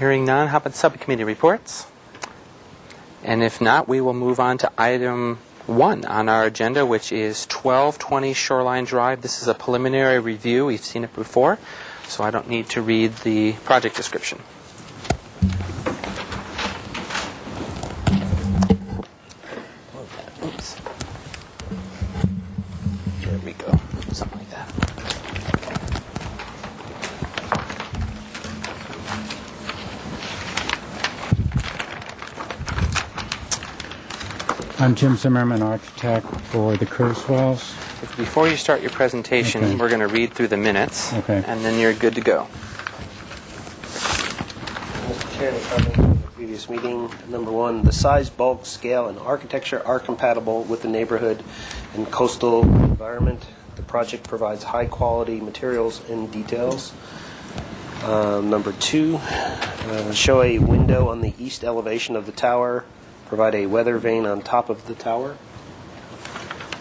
Hearing none, how about subcommittee reports? And if not, we will move on to item 1 on our agenda, which is 1220 Shoreline Drive. This is a preliminary review. We've seen it before, so I don't need to read the project description. Oops. There we go. Something like that. I'm Jim Zimmerman, architect for the Kurzweils. Before you start your presentation, Okay. we're going to read through the minutes, Okay. and then you're good to go. Mr. Chairman, comments from the previous meeting. Number 1, the size, bulk, scale, and architecture are compatible with the neighborhood and coastal environment. The project provides high-quality materials and details. Number 2, show a window on the east elevation of the tower. Provide a weather vane on top of the tower.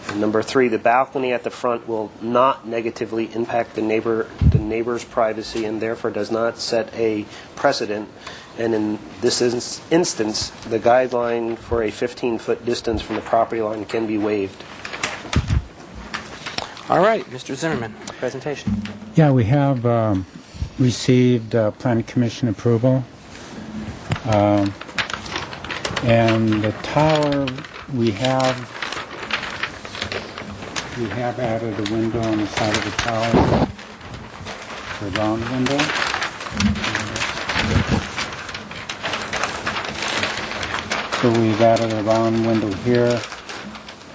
And number 3, the balcony at the front will not negatively impact the neighbor's privacy and therefore does not set a precedent. And in this instance, the guideline for a 15-foot distance from the property line can be waived. All right, Mr. Zimmerman, presentation. Yeah, we have received Planning Commission approval. And the tower, we have added a window on the side of the tower, a round window. So we've added a round window here,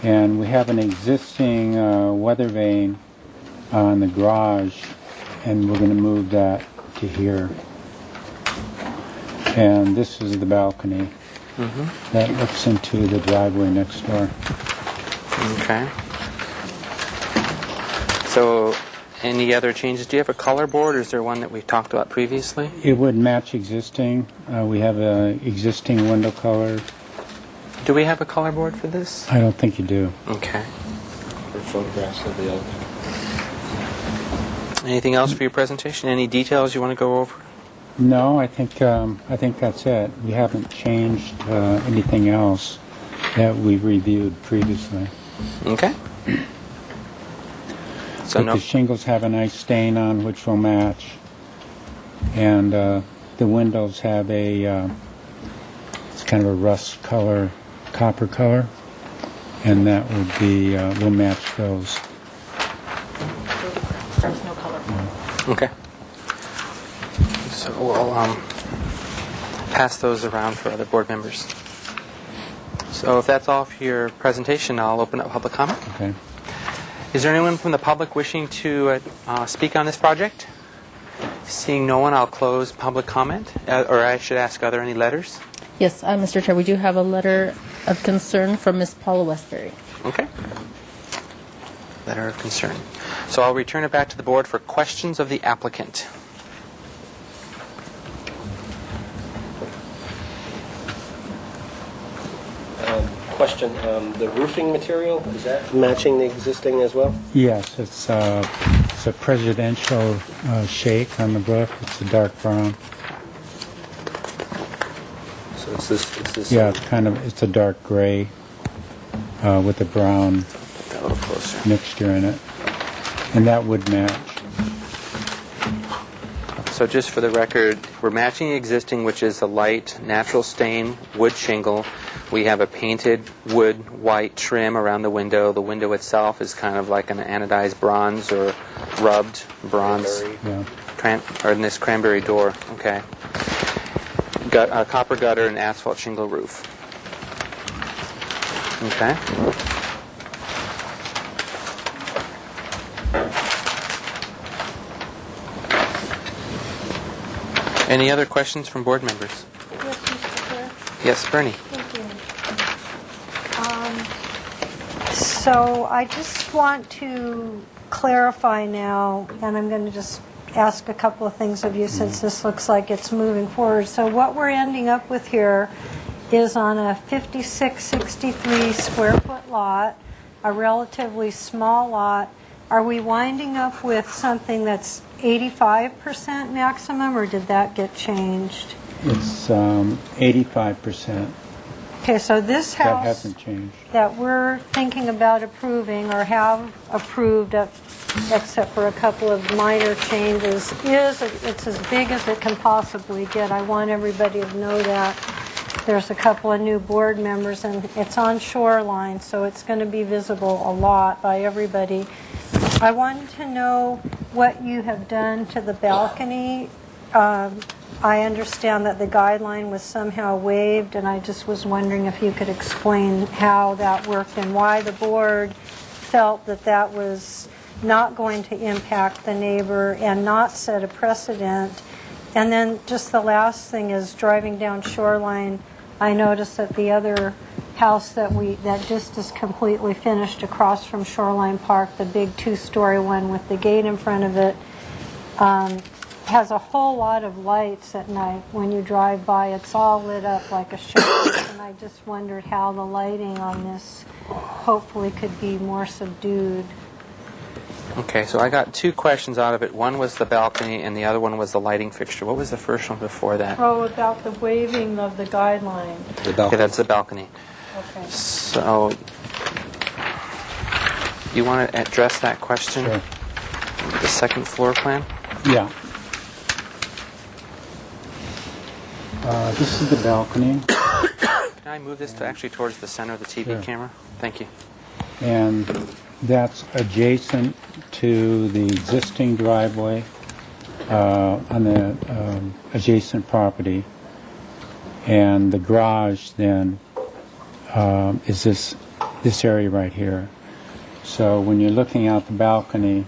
and we have an existing weather vane on the garage, and we're going to move that to here. And this is the balcony. That looks into the driveway next door. Okay. So, any other changes? Do you have a color board, or is there one that we've talked about previously? It would match existing. We have a existing window color. Do we have a color board for this? I don't think you do. Okay. For photographs of the other. Anything else for your presentation? Any details you want to go over? No, I think that's it. We haven't changed anything else that we've reviewed previously. Okay. So But the shingles have a nice stain on, which will match, and the windows have a it's kind of a rust color, copper color, and that would be will match those. There's no color. Okay. So we'll pass those around for other board members. So if that's all for your presentation, I'll open up public comment. Okay. Is there anyone from the public wishing to speak on this project? Seeing no one, I'll close public comment. Or I should ask, are there any letters? Yes, Mr. Chair, we do have a letter of concern from Ms. Paula Westbury. Okay. Letter of concern. So I'll return it back to the board for questions of the applicant. Question, the roofing material, is that matching the existing as well? Yes, it's a presidential shake on the roof. It's a dark brown. So it's this Yeah, it's a dark gray with a brown Put that a little closer. mixture in it, and that would match. So just for the record, we're matching the existing, which is a light natural stain wood shingle. We have a painted wood white trim around the window. The window itself is kind of like an anodized bronze or rubbed bronze. Yeah. Or in this cranberry door. Okay. Copper gutter and asphalt shingle roof. Okay. Any other questions from board members? Yes, Mr. Chair. Yes, Bernie. Thank you. So I just want to clarify now, and I'm going to just ask a couple of things of you since this looks like it's moving forward. So what we're ending up with here is on a 5663 square foot lot, a relatively small lot. Are we winding up with something that's 85% maximum, or did that get changed? It's 85%. Okay, so this That house hasn't changed. that we're thinking about approving or have approved, except for a couple of minor changes, it's as big as it can possibly get. I want everybody to know that. There's a couple of new board members, and it's on shoreline, so it's going to be visible a lot by everybody. I wanted to know what you have done to the balcony. I understand that the guideline was somehow waived, and I just was wondering if you could explain how that worked and why the board felt that that was not going to impact the neighbor and not set a precedent. And then just the last thing is driving down Shoreline, I noticed that the other house that just is completely finished across from Shoreline Park, the big two-story one with the gate in front of it, has a whole lot of lights at night. When you drive by, it's all lit up like a show. And I just wondered how the lighting on this hopefully could be more subdued. Okay, so I got two questions out of it. One was the balcony, and the other one was the lighting fixture. What was the first one before that? Oh, about the waiving of the guideline. Okay, that's the balcony. Okay. So, you want to address that question? Sure. The second floor plan? Yeah. This is the balcony, Can I move this to actually towards the center of the TV Sure. camera? Thank you. and that's adjacent to the existing driveway on the adjacent property. And the garage then is this area right here. So when you're looking out the balcony,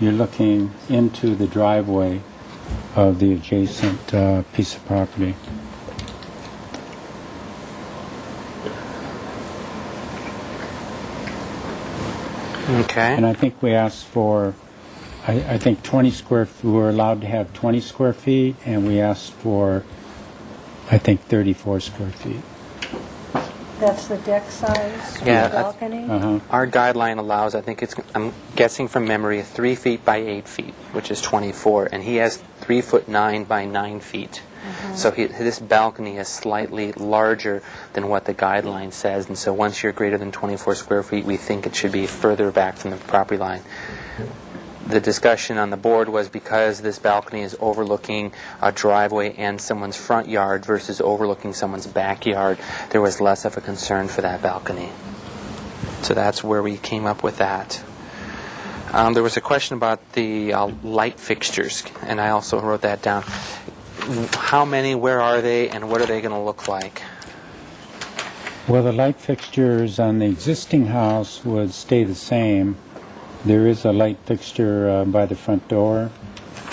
you're looking into the driveway of the adjacent piece of property. Okay. And I think we asked for, I think 20 square, we were allowed to have 20 square feet, and we asked for, I think, 34 square feet. That's the deck size, Yeah, the balcony? Uh-huh. Our guideline allows, I think it's, I'm guessing from memory, 3 feet by 8 feet, which is 24, and he has 3'9" by 9 feet. So this balcony is slightly larger than what the guideline says, and so once you're greater than 24 square feet, we think it should be further back from the property line. The discussion on the board was because this balcony is overlooking a driveway and someone's front yard versus overlooking someone's backyard, there was less of a concern for that balcony. So that's where we came up with that. There was a question about the light fixtures, and I also wrote that down. How many, where are they, and what are they going to look like? Well, the light fixtures on the existing house would stay the same. There is a light fixture by the front door,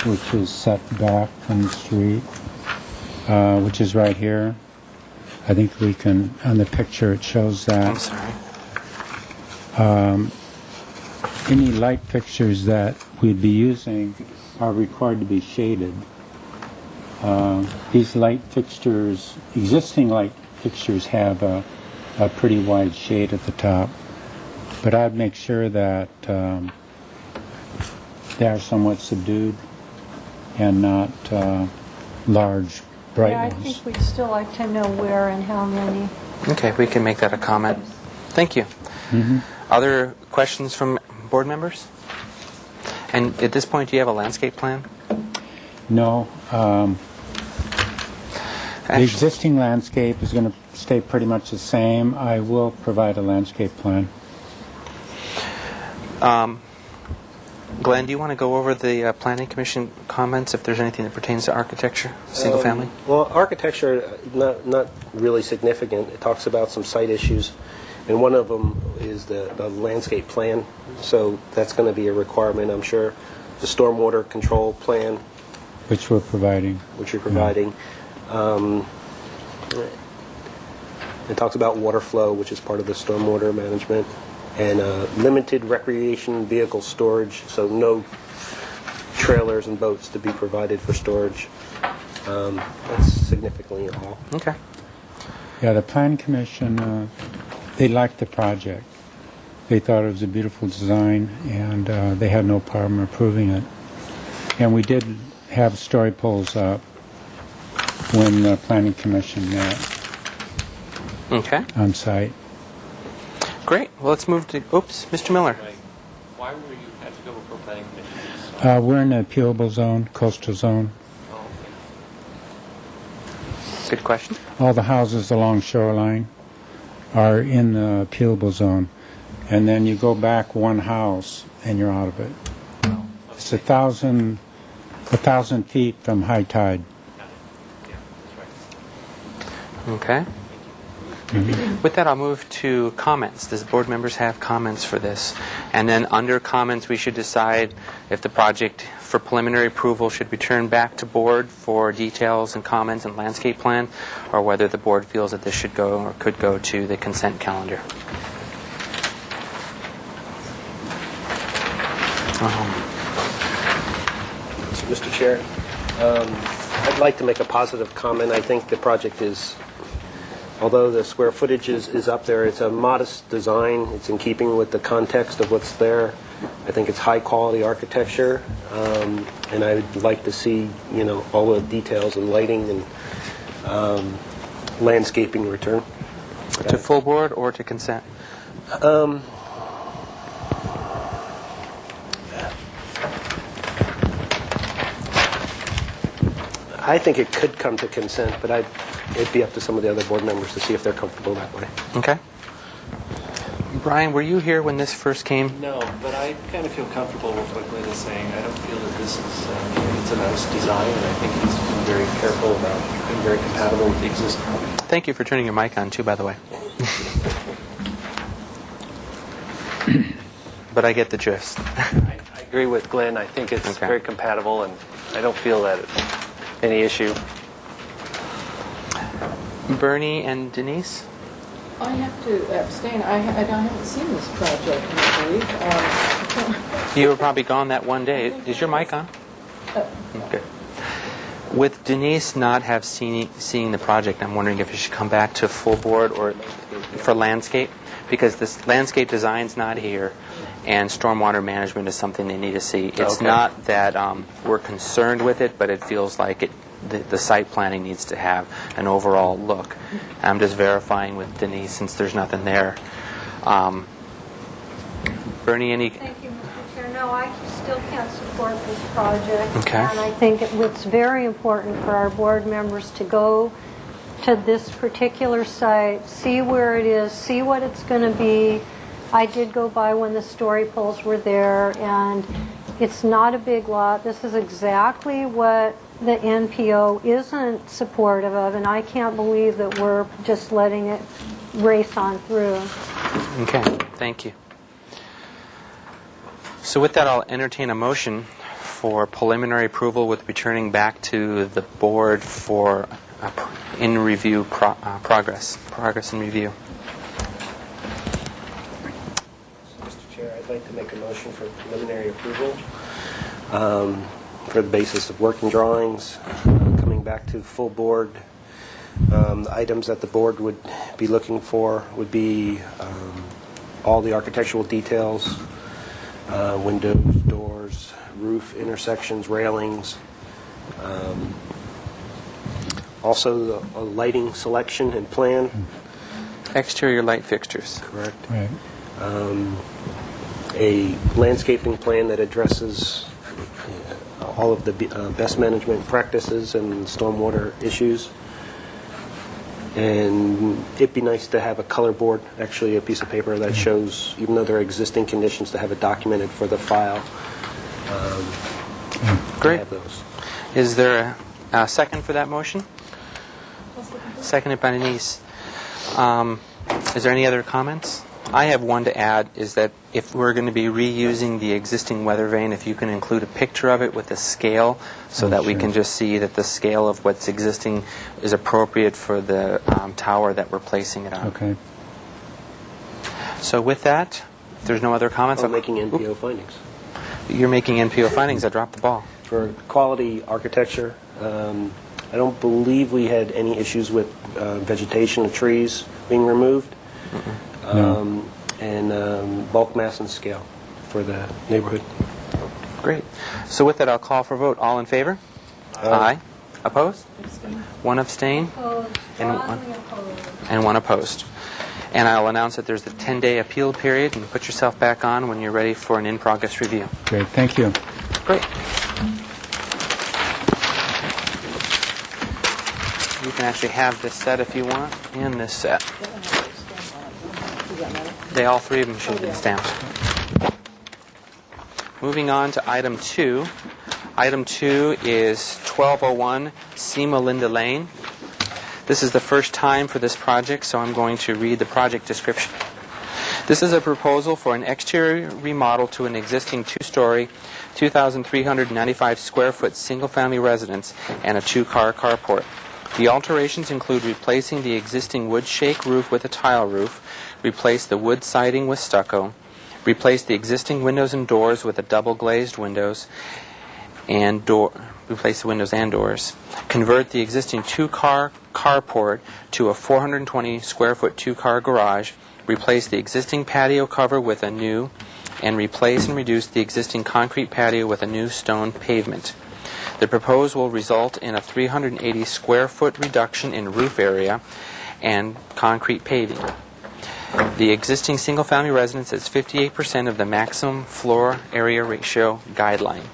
which is set back from the street, which is right here. I think we can, on the picture it shows I'm that. sorry. Any light fixtures that we'd be using are required to be shaded. These light fixtures, existing light fixtures have a pretty wide shade at the top. But I'd make sure that they are somewhat subdued and not large, bright Yeah, I ones. think we'd still like to know where and how many. Okay, we can make that a comment. Thank you. Other questions from board members? And at this point, do you have a landscape plan? No, the Actually, existing landscape is going to stay pretty much the same. I will provide a landscape plan. Glenn, do you want to go over the Planning Commission comments, if there's anything that pertains to architecture, single family? Well, architecture, not really significant. It talks about some site issues, and one of them is the landscape plan. So that's going to be a requirement, I'm sure. The stormwater control plan, Which we're providing. which you're providing. It talks about water flow, which is part of the stormwater management, and limited recreation vehicle storage, so no trailers and boats to be provided for storage. That's significantly all. Okay. Yeah, the Plan Commission, they liked the project. They thought it was a beautiful design, and they had no problem approving it. And we did have story poles up when the planning commission met Okay, on site. great. Well, let's move to, oops, Mr. Miller. Why were you have to go before planning commission? We're in the appealable zone, coastal zone. Oh, okay. Good question. All the houses along shoreline are in the appealable zone. And then you go back one house and you're out of it. It's 1,000 feet from high tide. Yeah, that's right. Okay. With that, I'll move to comments. Does board members have comments for this? And then under comments, we should decide if the project for preliminary approval should return back to board for details and comments and landscape plan, or whether the board feels that this should go or could go to the consent calendar. So, Mr. Chair, I'd like to make a positive comment. I think the project is, although the square footage is up there, it's a modest design. It's in keeping with the context of what's there. I think it's high-quality architecture, and I would like to see, all the details and lighting and landscaping return. To full board or to consent? I think it could come to consent, but it'd be up to some of the other board members to see if they're comfortable that way. Okay. Brian, were you here when this first came? No, but I kind of feel comfortable with what Glenn is saying. I don't feel that this is, it's a nice design, and I think he's been very careful about being very compatible with the existing. Thank you for turning your mic on, too, by the way. But I get the gist. I agree with Glenn. I think it's Okay. very compatible, and I don't feel that it's any issue. Bernie and Denise? I have to abstain. I haven't seen this project, I believe. You were probably gone that one day. Is your mic on? Good. With Denise not have seeing the project, I'm wondering if it should come back to full board or for landscape, because this landscape design's not here, and stormwater management is something they need to see. It's Okay. not that we're concerned with it, but it feels like the site planning needs to have an overall look. I'm just verifying with Denise since there's nothing there. Bernie, any? Thank you, Mr. Chair. No, I still can't support this project. Okay. And I think it's very important for our board members to go to this particular site, see where it is, see what it's going to be. I did go by when the story poles were there, and it's not a big lot. This is exactly what the NPO isn't supportive of, and I can't believe that we're just letting it race on through. Okay, thank you. So with that, I'll entertain a motion for preliminary approval with returning back to the board for in review progress in review. Mr. Chair, I'd like to make a motion for preliminary approval for the basis of working drawings, coming back to full board. The items that the board would be looking for would be all the architectural details, windows, doors, roof, intersections, railings, also the lighting selection and plan. Exterior light fixtures. Correct. Right. A landscaping plan that addresses all of the best management practices and stormwater issues. And it'd be nice to have a color board, actually a piece of paper that shows, even though there are existing conditions, to have it documented for the file. Great. Have those. Is there a second for that motion? Seconded by Denise. Is there any other comments? I have one to add, is that if we're going to be reusing the existing weather vane, if you can include a picture of it with a scale so that we sure. can just see that the scale of what's existing is appropriate for the tower that we're placing it on. Okay. So with that, if there's no other comments, I'm making NPO findings. You're making NPO findings. I dropped the ball. For quality architecture, I don't believe we had any issues with vegetation or trees being removed. And bulk mass and scale for the neighborhood. Great. So with that, I'll call for a vote. All in favor? Aye. Opposed? One abstain? And one opposed. And I'll announce that there's a 10-day appeal period, and put yourself back on when you're ready for an in-progress review. Great, thank you. Great. You can actually have this set if you want, and this set. All three of them should be stamped. Moving on to item 2. Item 2 is 1201 Sema Linda Lane. This is the first time for this project, so I'm going to read the project description. This is a proposal for an exterior remodel to an existing 2-story, 2,395 square foot single-family residence and a 2-car carport. The alterations include replacing the existing wood shake roof with a tile roof, replace the wood siding with stucco, replace the existing windows and doors with a double glazed windows, and replace the windows and doors, convert the existing 2-car carport to a 420 square foot 2-car garage, replace the existing patio cover with a new, and replace and reduce the existing concrete patio with a new stone pavement. The proposal will result in a 380 square foot reduction in roof area and concrete paving. The existing single-family residence is 58% of the maximum floor area ratio guideline.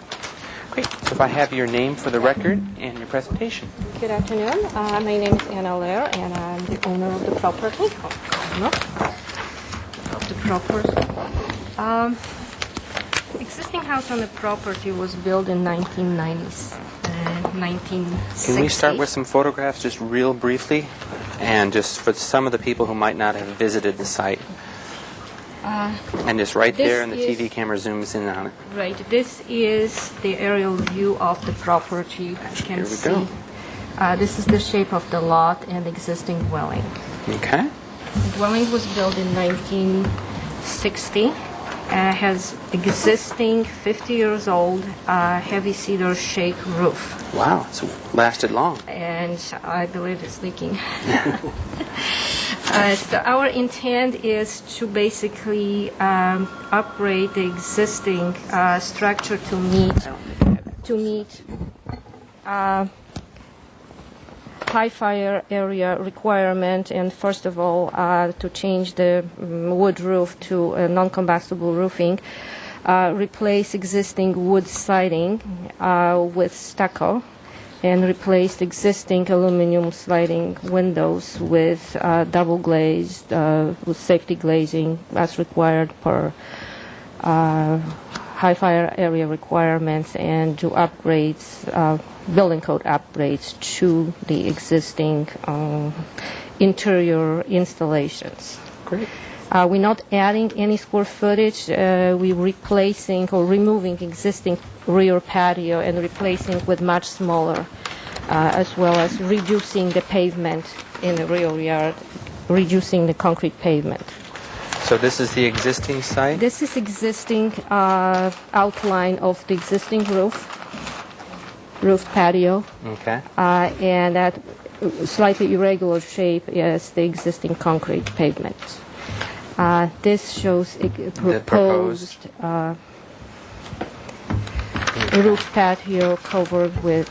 Great. So if I have your name for the record and your presentation. Good afternoon. My name is Anna Lair, and I'm the owner of the property. Existing house on the property was built in 1990s, 1960s. Can we start with some photographs just real briefly? And just for some of the people who might not have visited the site. And just right there, and the TV camera zooms in on it. Right. This is the aerial view of the property. You can see. Here we go. This is the shape of the lot and existing dwelling. Okay. The dwelling was built in 1960. Has existing 50 years old heavy cedar shake roof. Wow, it's lasted long. And I believe it's leaking. So our intent is to basically upgrade the existing structure to meet high fire area requirement, and first of all to change the wood roof to a non-combustible roofing, replace existing wood siding with stucco, and replace existing aluminum sliding windows with double glazed with safety glazing as required per high fire area requirements, and do upgrades, building code upgrades to the existing interior installations. Great. We're not adding any square footage. We're replacing or removing existing rear patio and replacing with much smaller, as well as reducing the pavement in the rear yard, reducing the concrete pavement. So this is the existing site? This is existing outline of the existing roof patio, Okay. and that slightly irregular shape is the existing concrete pavement. This shows a proposed roof patio covered with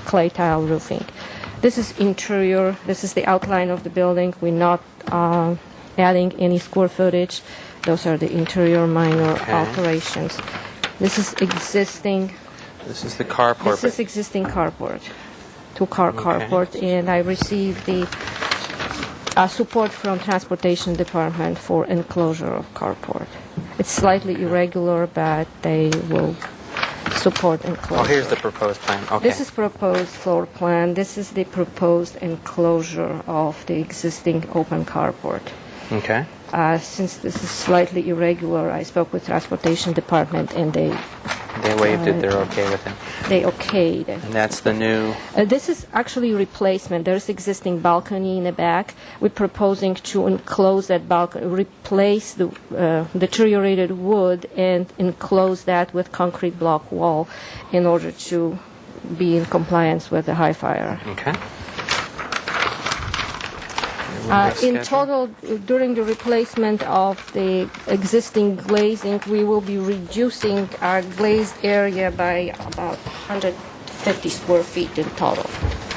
clay tile roofing. This is interior. This is the outline of the building. We're not adding any square footage. Those are the interior minor alterations. This is existing. This is the carport. This is existing carport, 2-car carport, and I received the support from Transportation Department for enclosure of carport. It's slightly irregular, but they will support enclosure. Oh, here's the proposed plan. Okay. This is proposed floor plan. This is the proposed enclosure of the existing open carport. Okay. Since this is slightly irregular, I spoke with Transportation Department, and they waived it. They're okay with it. They okayed it. And that's the new... This is actually replacement. There's existing balcony in the back. We're proposing to enclose that balcony, replace the deteriorated wood and enclose that with concrete block wall in order to be in compliance with the high fire. Okay. In total, during the replacement of the existing glazing, we will be reducing our glazed area by about 150 50 square feet in total.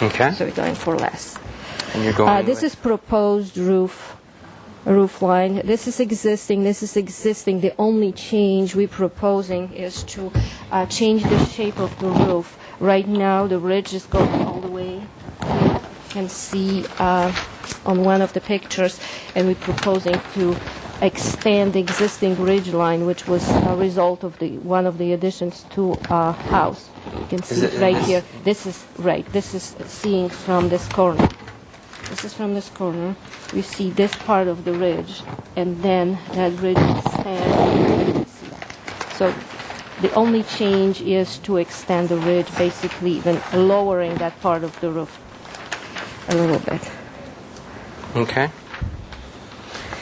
Okay. So we're going for less. And you're going This with- is proposed roof line. This is existing. This is existing. The only change we're proposing is to change the shape of the roof. Right now, the ridge is going all the way. You can see on one of the pictures, and we're proposing to extend the existing ridge line, which was a result of one of the additions to a house. You can see it it right this- here. This is right. This is seen from this corner. This is from this corner. We see this part of the ridge, and then that ridge expands. So the only change is to extend the ridge, basically even lowering that part of the roof a little bit. Okay.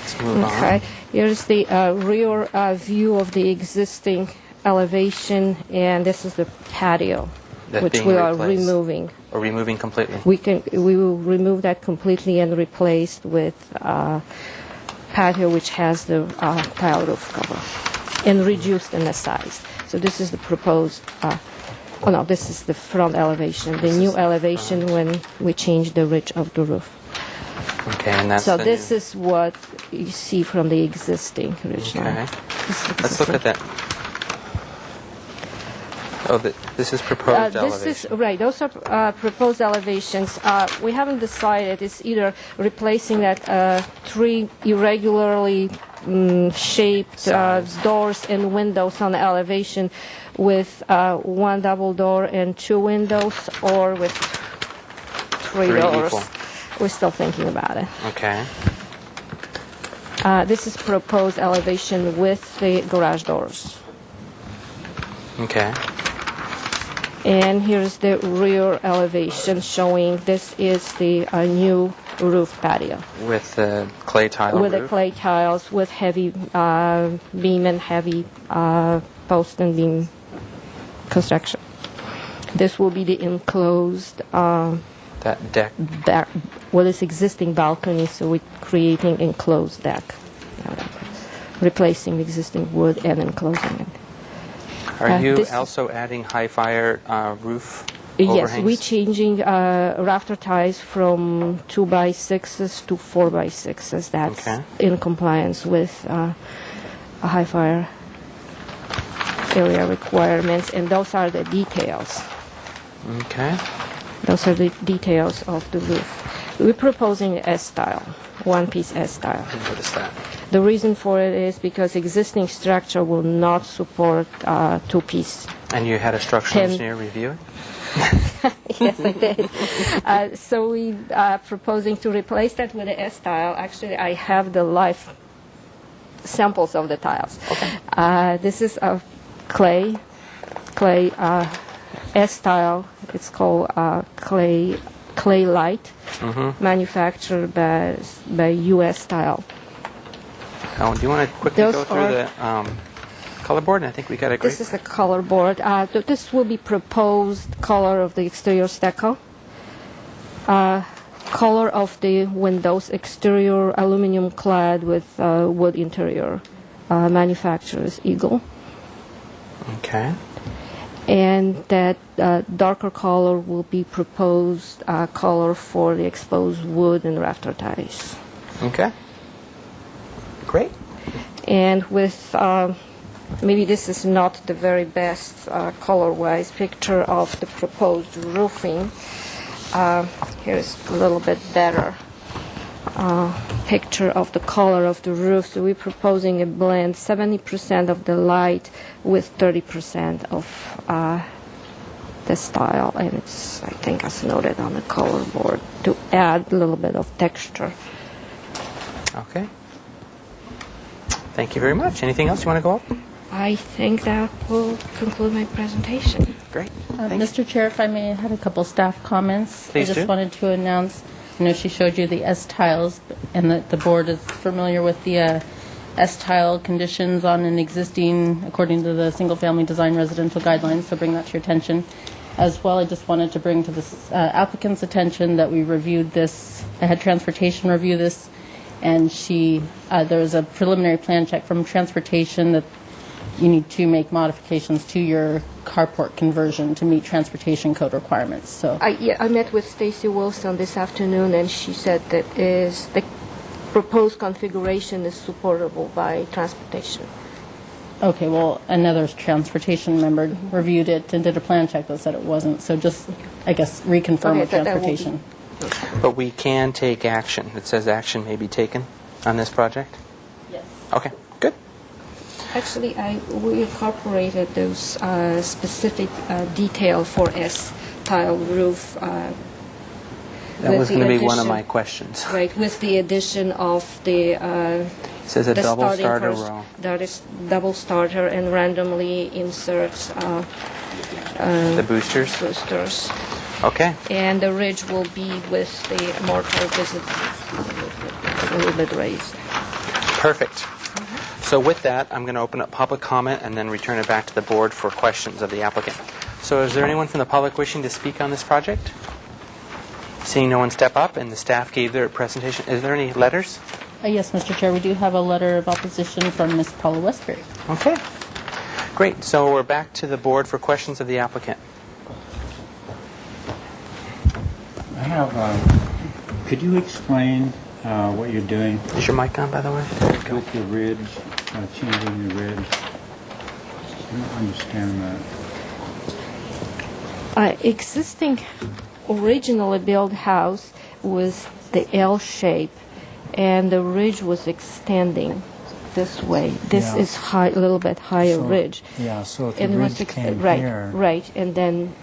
Let's move Okay. on. Here's the rear view of the existing elevation, and this is the patio, That's which being we are replaced. removing. Or removing completely. We will remove that completely and replace with patio, which has the tile roof cover, and reduced in the size. So this is the proposed. Oh no, this is the front elevation. The new elevation when we change the ridge of the roof. Okay, and that's So the this new- is what you see from the existing ridge line. Okay. This is Let's look existing. at that. Oh, this is proposed This elevation. is right. Those are proposed elevations. We haven't decided. It's either replacing that three irregularly shaped doors and windows on the elevation with one double door and two windows, or with three Three doors. equal. We're still thinking about it. Okay. This is proposed elevation with the garage doors. Okay. And here's the rear elevation showing this is the new roof patio With the clay tile with the roof. clay tiles with heavy beam and heavy post and beam construction. This will be the enclosed That deck. back, is existing balcony, so we're creating enclosed deck, replacing the existing wood and enclosing it. Are you this is- also adding high fire roof Yes, overhangs? we're changing rafter ties from 2x6s to 4x6s. That's Okay. in compliance with a high fire area requirements, and those are the details. Okay. Those are the details of the roof. We're proposing S-style, one-piece S-style. I noticed that. The reason for it is because existing structure will not support two-piece. And you had a structural Ten- engineer review it? Yes, I did. So we are proposing to replace that with the S-tile. Actually, I have the live samples of the tiles. Okay. This is a clay S-tile. It's called clay light, manufactured by U.S. Tile. Oh, do you want to quickly Those go through are- the color board? I think we got a great. This is the color board. This will be proposed color of the exterior stucco. Color of the windows, exterior aluminum clad with wood interior. Manufacturer's Eagle. Okay. And that darker color will be proposed color for the exposed wood and rafter ties. Okay. Great. And with maybe this is not the very best color-wise picture of the proposed roofing. Here's a little bit better picture of the color of the roof. So we're proposing a blend, 70% of the light with 30% of the style, and it's, I think, as noted on the color board, to add a little bit of texture. Okay. Thank you very much. Anything else you want to go over? I think that will conclude my presentation. Great. Thank you. Mr. Chair, if I may, I had a couple staff comments. Please I just do. wanted to announce, I know she showed you the S-tiles, and that the board is familiar with the S-tile conditions on an existing, according to the single-family design residential guidelines, so bring that to your attention. As well, I just wanted to bring to the applicant's attention that we reviewed this, I had transportation review this, and there was a preliminary plan check from transportation that you need to make modifications to your carport conversion to meet transportation code requirements. So I met with Stacy Wilson this afternoon, and she said that the proposed configuration is supportable by transportation. okay, well, another transportation member reviewed it and did a plan check that said it wasn't. So just, I guess, reconfirm Okay, with that will be- transportation. But we can take action. It says action may be taken on this project? Yes. Okay, good. Actually, we incorporated those specific detail for S-tile roof. That with was the going to be one of addition- my questions. Right, with the addition of the It says a the double starting starter first, row. that is double starter and randomly inserts The boosters? boosters. Okay. And the ridge will be with the mortar visit a little bit raised. Perfect. So with that, I'm going to open up public comment and then return it back to the board for questions of the applicant. So is there anyone from the public wishing to speak on this project? Seeing no one step up and the staff gave their presentation, is there any letters? Yes, Mr. Chair, we do have a letter of opposition from Ms. Paula Westbury. Okay. Great. So we're back to the board for questions of the applicant. I have, could you explain what you're doing Is your mic on, by the way? with the ridge, changing the ridge? I don't understand that. Existing, originally built house was the L shape, and the ridge was extending this way. This Yeah. is high, a little bit higher So- ridge. Yeah, so if the And it was ridge came right, here, right, and then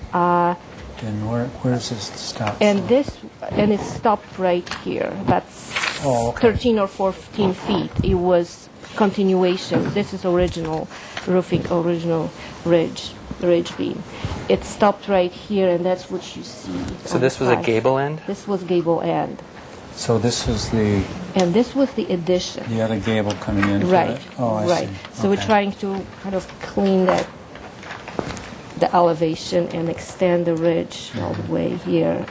then where's this stop? and it stopped right here. That's Oh, okay. 13 or 14 feet. It was continuation. This is original roofing, original ridge beam. It stopped right here, and that's what you see. So on this the was a side. gable end? This was gable end, So this is the and this was the addition. other gable coming into Right, it? Oh, I right. see. So we're Okay. trying to kind of clean the elevation and extend the ridge all the way here.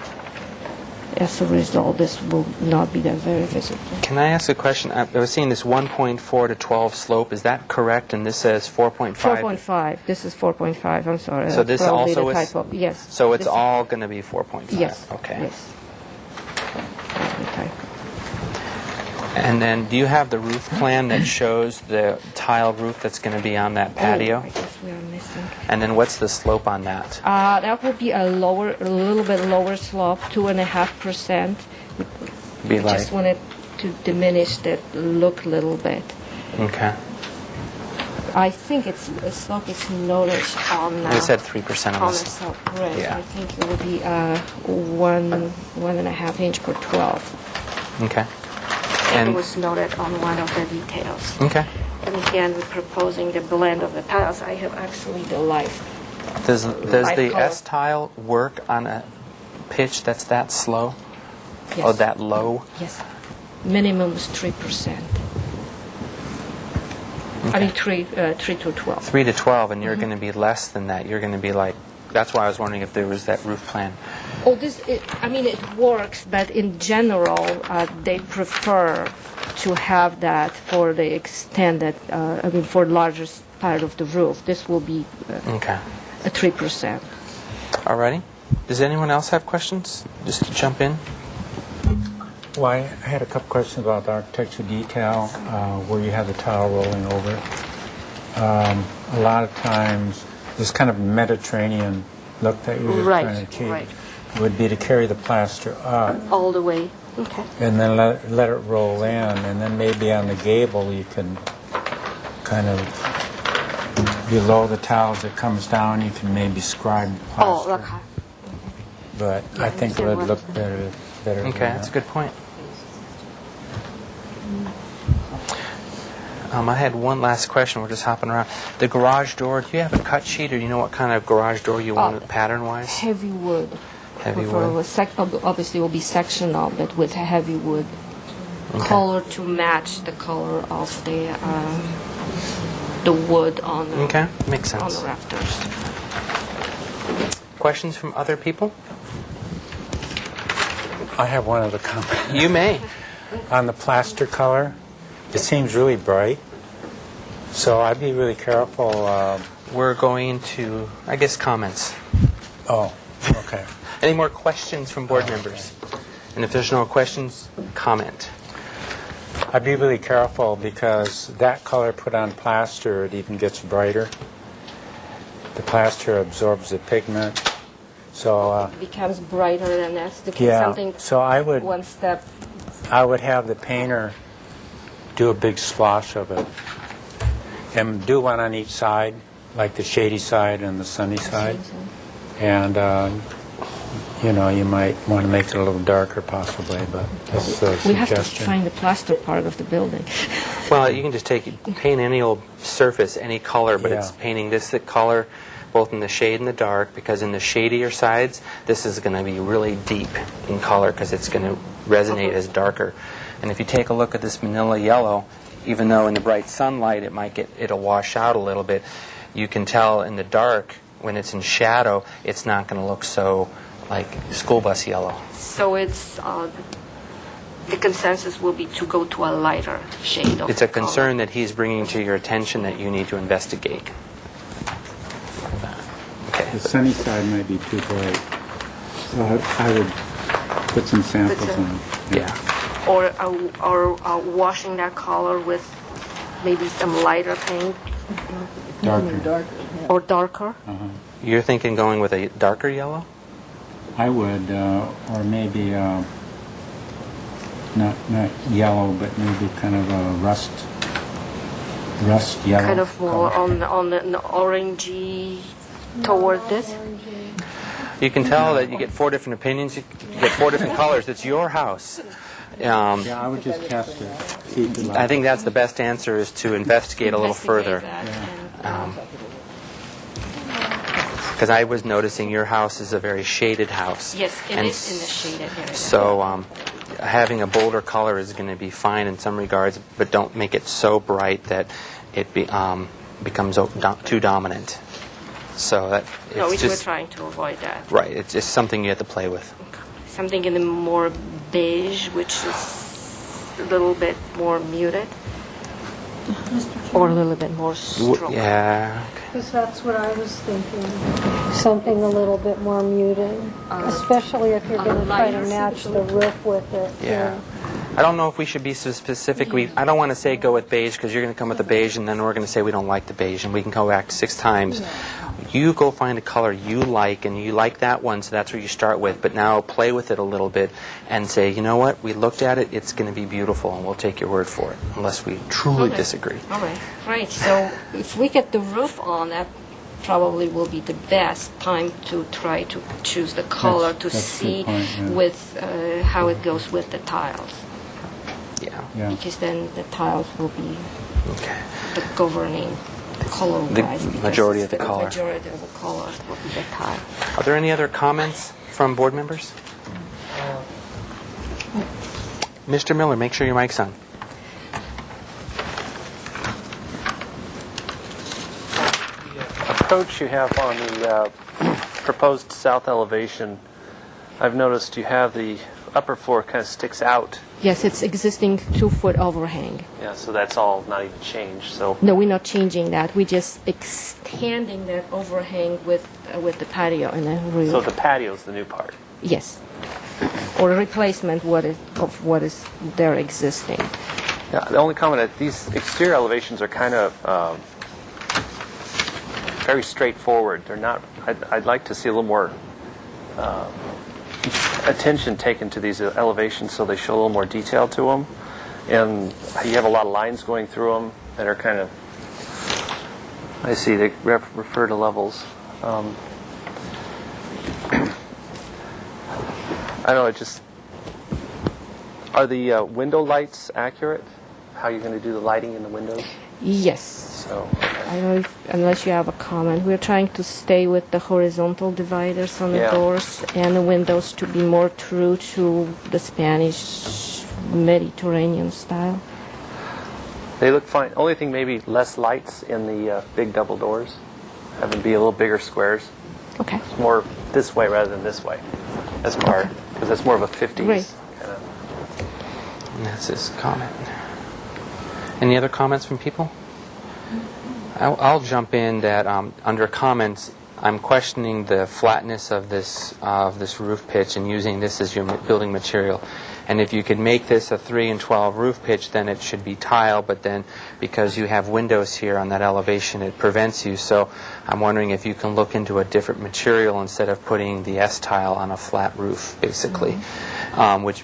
As a result, this will not be that very visible. Can I ask a question? I was seeing this 1.4 to 12 slope. Is that correct? And this says 4.5? 4.5. This is 4.5. I'm sorry. So That's this probably also the is- typo. Yes. So it's This- all going to be 4.5? Yes. Okay. Yes. The typo. And then do you have the roof plan that shows the tile roof that's going to be on that patio? Oh, I guess we are missing. And then what's the slope on that? That will be a little bit lower slope, 2.5%. Be like, Just wanted to diminish that look a little bit. okay. I think the slope is noted on. It said 3% on On the this. slope, right. Yeah. I think it will be 1.5 inch per 12. Okay. It And, was noted on one of the details. okay. And again, we're proposing the blend of the tiles. I have actually the life. Does Light the color. S-tile work on a pitch that's that slow? Yes. Or that low? Yes. Minimum is 3%. I mean, 3 to 12. 3 to 12, and you're going to be less than that. You're going to be like, that's why I was wondering if there was that roof plan. Oh, it works, but in general, they prefer to have that for the extended, for largest part of the roof. This will be Okay. a 3%. Alrighty. Does anyone else have questions? Just to jump in. Well, I had a couple questions about the architecture detail, where you have the tile rolling over. A lot of times, this kind of Mediterranean look that you're Right, trying to achieve right. would be to carry the plaster up All the way. Okay. and then let it roll in, and then maybe on the gable you can kind of below the tile as it comes down, you can maybe scribe the plaster. Oh, okay. But Yeah, I think it understand would what- look better than Okay, that's a good point. I had one last question. We're just hopping around. The garage door, do you have a cut sheet, or do you know what kind of garage door you want pattern-wise? Heavy wood. Heavy Prefer wood. Obviously, will be sectional, but with heavy wood. Color to match the color of the wood on the, Okay, makes on sense. the rafters. Questions from other people? I have one other comment. You may. On the plaster color, it seems really bright. So I'd be really careful we're going to, I guess, comments. Oh, okay. Any more questions from board members? And if there's no questions, comment. I'd be really careful because that color put on plaster, it even gets brighter. The plaster absorbs the pigment. So, Becomes brighter than that's the yeah, something so I would have the painter do a big splash of it. And do one on each side, like the shady side and the sunny side. And, you might want to make it a little darker possibly, but that's a We have to suggestion. find the plaster part of the building. Well, you can just paint any old surface, any color, but it's Yeah. painting this the color both in the shade and the dark, because in the shadier sides, this is going to be really deep in color because it's going to resonate as darker. And if you take a look at this manila yellow, even though in the bright sunlight it'll wash out a little bit, you can tell in the dark when it's in shadow, it's not going to look so like school bus yellow. So it's the consensus will be to go to a lighter shade of It's a the color. concern that he's bringing to your attention that you need to investigate. Okay. The sunny side might be too bright. So I would put some samples on. Yeah. Or washing that color with maybe some lighter paint Darker. or darker. You're thinking going with a darker yellow? I would, or maybe not yellow, but maybe kind of a rust yellow. Kind of more color. on the orangey toward this. You can tell that you get 4 different opinions. You get 4 different colors. It's your house. Yeah, I would just test it. See if you like I think that's the best answer, is to investigate a little further. Because I was noticing your house is a very shaded house. Yes, it And is in the shaded area. So having a bolder color is going to be fine in some regards, but don't make it so bright that it becomes too dominant. So that No, it's we're just trying to avoid that. right. It's just something you have to play with. Something in the more beige, which is a little bit more muted. Or a little bit more strong. Yeah. Because that's what I was thinking. Something a little bit more muted, especially if you're going to try to match the roof with it. Yeah. I don't know if we should be so specific. I don't want to say go with beige because you're going to come with the beige and then we're going to say we don't like the beige and we can go back 6 times. You go find a color you like and you like that one, so that's where you start with. But now play with it a little bit and say, you know what, we looked at it, it's going to be beautiful, and we'll take your word for it, unless we truly disagree. All right, right. So if we get the roof on, that probably will be the best time to try to choose the color to That's a see good point, yeah. with how it goes with the tiles. Yeah. Yeah. Because then the tiles will be Okay. the governing color-wise. The because majority of the color. majority of the color will be the tile. Are there any other comments from board members? Mr. Miller, make sure your mic's on. Approach you have on the proposed south elevation, I've noticed you have the upper floor kind of sticks out. Yes, it's existing 2-foot overhang. Yeah, so that's all not even changed. So No, we're not changing that. We're just extending that overhang with the patio and the roof. so the patio's the new part. Yes. Or a replacement of what is there existing. Yeah, the only comment that these exterior elevations are kind of very straightforward. They're not. I'd like to see a little more attention taken to these elevations so they show a little more detail to them. And you have a lot of lines going through them that are kind of. I see they refer to levels. I don't know. It just. Are the window lights accurate? How you're going to do the lighting in the windows? Yes. So, I don't know unless you have a comment. We're trying to stay with the horizontal dividers on the Yeah. doors and the windows to be more true to the Spanish Mediterranean style. they look fine. Only thing maybe less lights in the big double doors. Have them be a little bigger squares. Okay. More this way rather than this way. As part, because that's more of a 50s Right. kind of. And that's his comment. Any other comments from people? I'll jump in that under comments, I'm questioning the flatness of this roof pitch and using this as your building material. And if you could make this a 3 and 12 roof pitch, then it should be tile, but then because you have windows here on that elevation, it prevents you. So I'm wondering if you can look into a different material instead of putting the S-tile on a flat roof, basically. Which,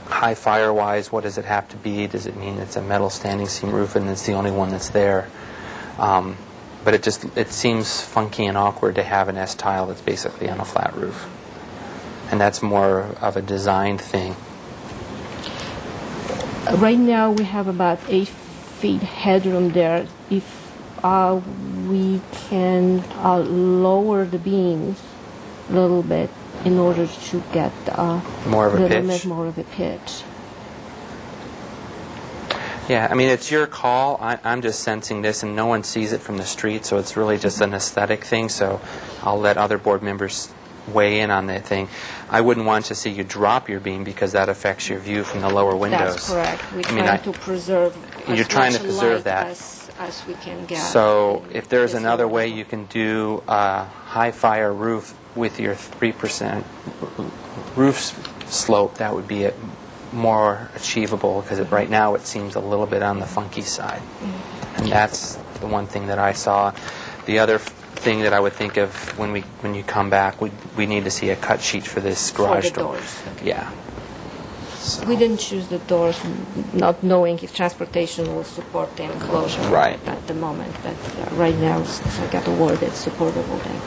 high fire-wise, what does it have to be? Does it mean it's a metal standing seam roof and it's the only one that's there? But it seems funky and awkward to have an S-tile that's basically on a flat roof. And that's more of a design thing. Right now, we have about 8 feet headroom there. If we can lower the beams a little bit in order to get More of a little pitch? bit more of a pitch. Yeah, I mean, it's your call. I'm just sensing this, and no one sees it from the street, so it's really just an aesthetic thing, so I'll let other board members weigh in on that thing. I wouldn't want to see you drop your beam because that affects your view from the lower windows. That's correct. We're I mean, trying to preserve You're as trying much to preserve light that. as we can get. So in if there's this another lower way level. you can do a high fire roof with your 3% roof slope, that would be more achievable, because right now it seems a little bit on the funky side. And that's the one thing that I saw. The other thing that I would think of when you come back, we need to see a cut sheet for this garage the door. doors, okay. Yeah. So- We didn't choose the doors, not knowing if transportation will support the enclosure Right. at the moment. But right now, since I got the word it's supportable, then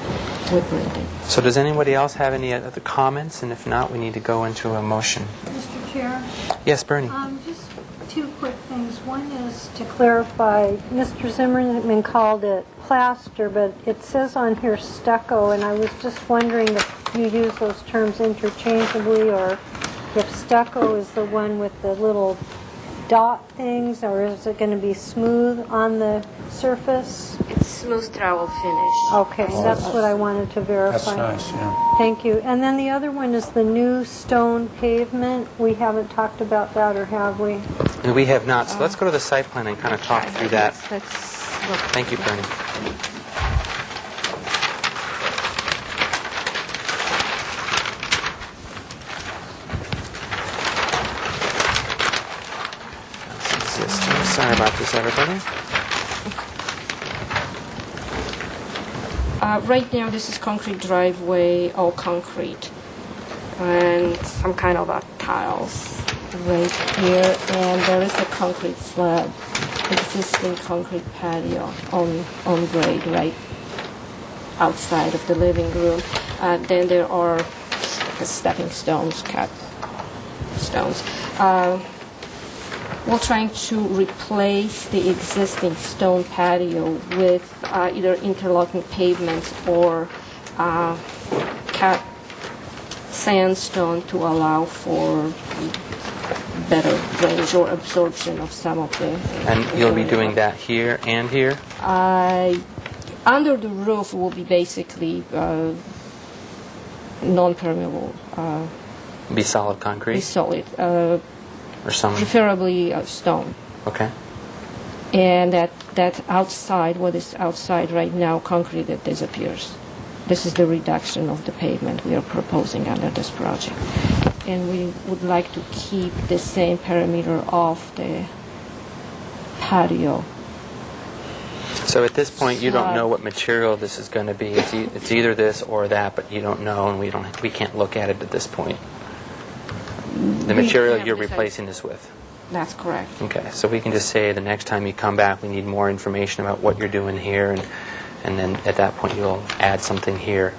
we're printing. So does anybody else have any other comments? And if not, we need to go into a motion. Mr. Chair? Yes, Bernie. Just two quick things. One is to clarify, Mr. Zimmerman called it plaster, but it says on here stucco, and I was just wondering if you use those terms interchangeably, or if stucco is the one with the little dot things, or is it going to be smooth on the surface? It's smooth trowel finish. Okay, that's what I wanted to verify. That's nice, yeah. Thank you. And then the other one is the new stone pavement. We haven't talked about that, or have we? And we have not. So let's go to the site plan and kind of talk through that. Let's look. Thank you, Bernie. That's existing. Sorry about this, everybody. Right now, this is concrete driveway, all concrete, and some kind of tiles right here, and there is a concrete slab, existing concrete patio on grade right outside of the living room. Then there are stepping stones, cut stones. We're trying to replace the existing stone patio with either interlocking pavements or cut sandstone to allow for better drainage or absorption of some of the... And you'll be doing that here and here? Under the roof will be basically non-permeable, Be solid concrete? be solid, Or some... preferably stone. Okay. And that outside, what is outside right now, concrete, that disappears. This is the reduction of the pavement we are proposing under this project. And we would like to keep the same perimeter of the patio. So at this point, you don't Slab. know what material this is going to be. It's either this or that, but you don't know, and we can't look at it at this point. The material have you're decided- replacing this with. That's correct. Okay, so we can just say the next time you come back, we need more information about what you're doing here, and then at that point you'll add something here.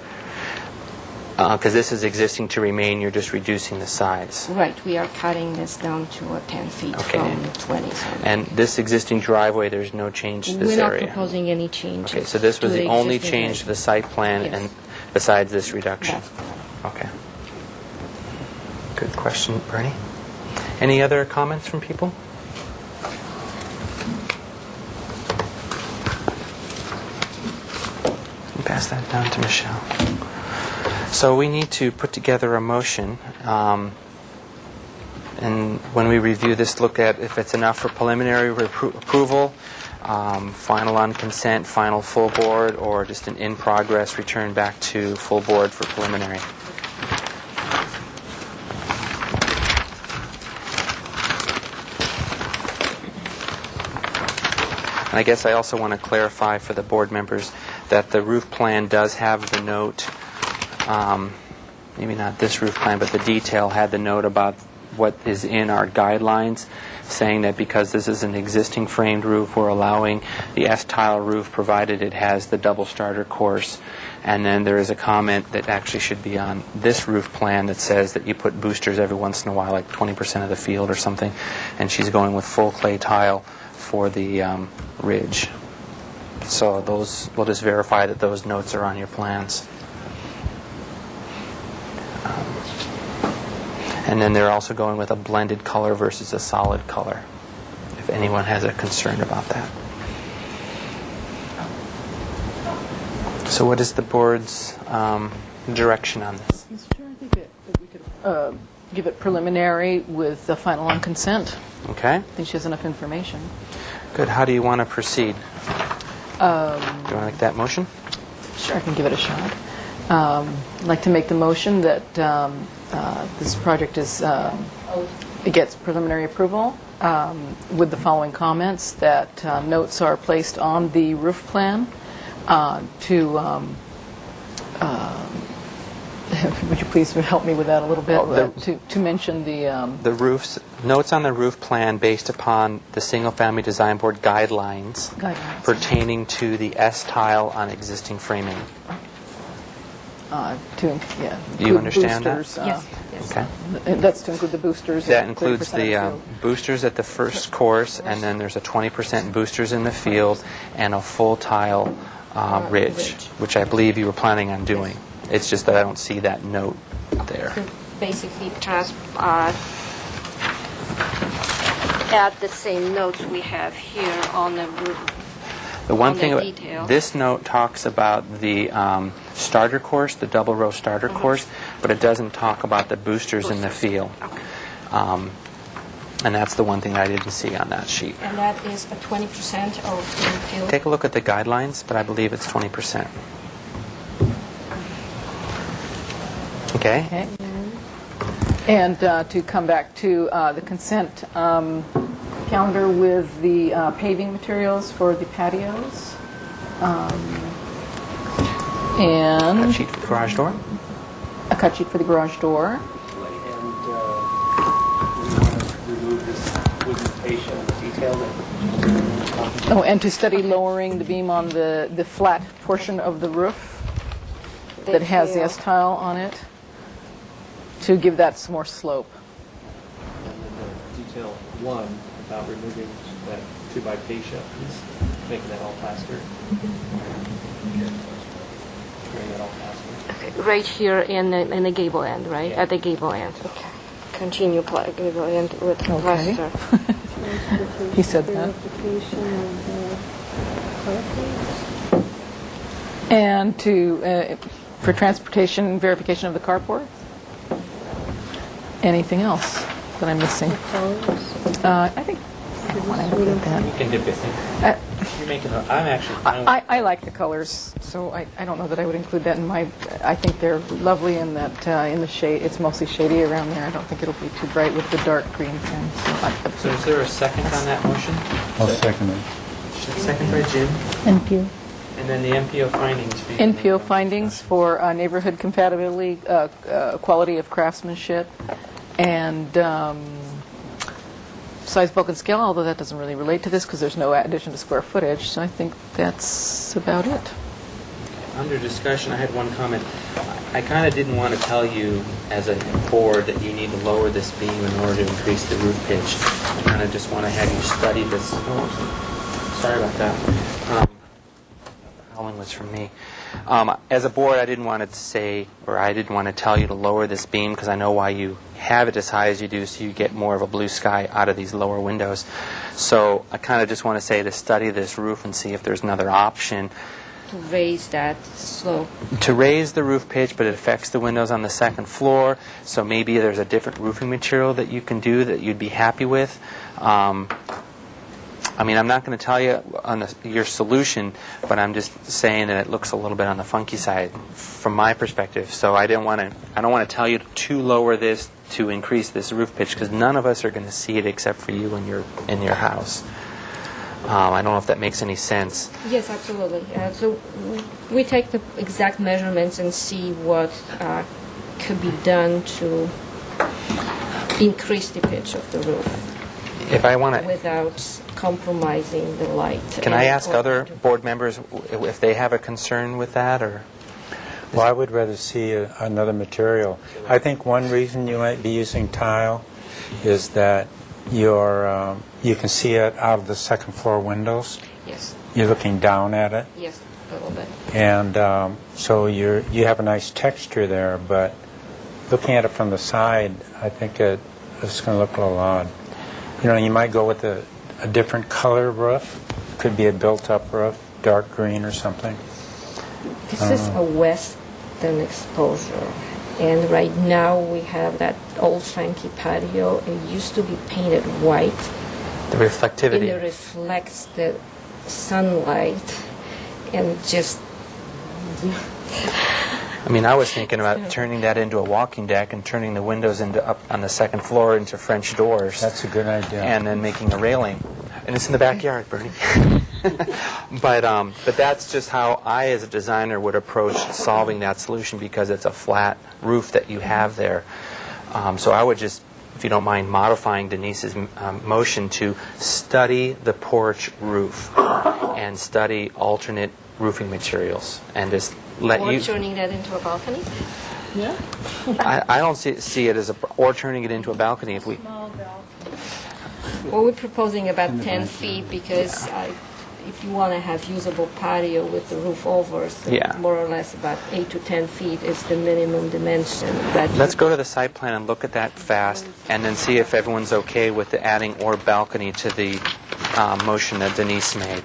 Because this is existing to remain, you're just reducing the size. Right, we are cutting this down to 10 feet Okay. from 20. So And this existing driveway, there's no change to this we're not area? proposing any changes. Okay, so this was to the only existing change to area. the site plan, Yes. and besides this reduction? That's correct. Okay. Good question, Bernie. Any other comments from people? Pass that down to Michelle. So we need to put together a motion, and when we review this, look at if it's enough for preliminary approval. final on consent, final full board, or just an in progress, return back to full board for preliminary. And I guess I also want to clarify for the board members that the roof plan does have the note, maybe not this roof plan, but the detail had the note about what is in our guidelines, saying that because this is an existing framed roof, we're allowing the S-tile roof provided it has the double starter course. And then there is a comment that actually should be on this roof plan that says that you put boosters every once in a while, like 20% of the field or something. And she's going with full clay tile for the ridge. So those, we'll just verify that those notes are on your plans. And then they're also going with a blended color versus a solid color, if anyone has a concern about that. So what is the board's direction on this? Mr. Chair, I think that we could give it preliminary with the final on consent. Okay, I think she has enough information. good. How do you want to proceed? Do you want to make that motion? Sure, I can give it a shot. I'd like to make the motion that this project is, it gets preliminary approval with the following comments, that notes are placed on the roof plan to, would you please help me with that a little bit? To mention The roofs, notes on the roof plan based upon the Single-Family Design Board guidelines guidelines. pertaining to the S-tile on existing framing. To, yeah. Do you include understand that? boosters, Yes. Okay. That's to include the boosters. That at includes 30% of the field. boosters at the first course, and then there's a 20% boosters in the field, and a full tile ridge, which I believe you were planning on doing. It's just that I don't see that note there. Basically, add the same notes we have here on the roof. The one on thing the about detail. this note talks about the starter course, the double row starter course, but it doesn't talk about the boosters in the field. Okay. And that's the one thing I didn't see on that sheet. And that is a 20% of the field. Take a look at the guidelines, but I believe it's 20%. Okay? Okay. And to come back to the consent calendar with the paving materials for the patios. And Cut sheet for the garage door? a cut sheet for the garage door. And we want to remove this wooden patient detail that... Oh, and to study lowering the beam on the flat portion of the roof that has the S-tile on it, to give that some more slope. And then the detail 1 about removing that 2x fascia piece, making that all plaster. Turning that all plaster. Okay, right here in the gable end, right? Yeah. At the gable end. Okay. Continue gable end with Okay. plaster. He said that. And to, for transportation verification of the carport? Anything else that I'm missing? I think I don't want to include that. You can dip it Uh, You're making I'm actually I like the colors, so I don't know that I would include that in my, I think they're lovely in that, in the shade, it's mostly shady around there. I don't think it'll be too bright with the dark green thing. So is there a second on that motion? I'll second it. Second by Jim. NPO. And then the MPO findings. for you. NPO findings for neighborhood compatibility, quality of craftsmanship, and size, bulk, and scale, although that doesn't really relate to this because there's no addition to square footage. So I think that's about it. Under discussion, I had one comment. I kind of didn't want to tell you as a board that you need to lower this beam in order to increase the roof pitch. I kind of just want to have you study this. Oh, sorry about that. Howling was from me. As a board, I didn't want to say, or I didn't want to tell you to lower this beam because I know why you have it as high as you do, so you get more of a blue sky out of these lower windows. So I kind of just want to say to study this roof and see if there's another option To raise that slope. to raise the roof pitch, but it affects the windows on the second floor. So maybe there's a different roofing material that you can do that you'd be happy with. I mean, I'm not going to tell you on your solution, but I'm just saying that it looks a little bit on the funky side from my perspective. So I don't want to tell you to lower this to increase this roof pitch, because none of us are going to see it except for you in your house. I don't know if that makes any sense. Yes, absolutely. So we take the exact measurements and see what could be done to increase the pitch of the roof If I want to, without compromising the light. can I ask or- other board members if they have a concern with that, or? Well, I would rather see another material. I think one reason you might be using tile is that you can see it out of the second floor windows. Yes, You're looking down at it, yes, a little bit. and so you have a nice texture there. But looking at it from the side, I think it's going to look a little odd. You might go with a different color roof. Could be a built-up roof, dark green or something. This is a western exposure, and right now we have that old funky patio. It used to be painted white, The and reflectivity. it reflects the sunlight, and just I mean, I was thinking about turning that into a walking deck and turning the windows into up on the second floor into French doors. That's a good idea. And then making a railing. And it's in the backyard, Bernie. But that's just how I, as a designer, would approach solving that solution, because it's a flat roof that you have there. So I would just, if you don't mind, modifying Denise's motion to study the porch roof and study alternate roofing materials, and just let or you. turning that into a balcony. I don't see it as or turning it into a balcony if we. Well, we're proposing about 10 feet because if you want to have usable patio with the roof over, so Yeah. more or less about 8 to 10 feet is the minimum dimension. That Let's go to the site plan and look at that fast, and then see if everyone's okay with the adding or balcony to the motion that Denise made.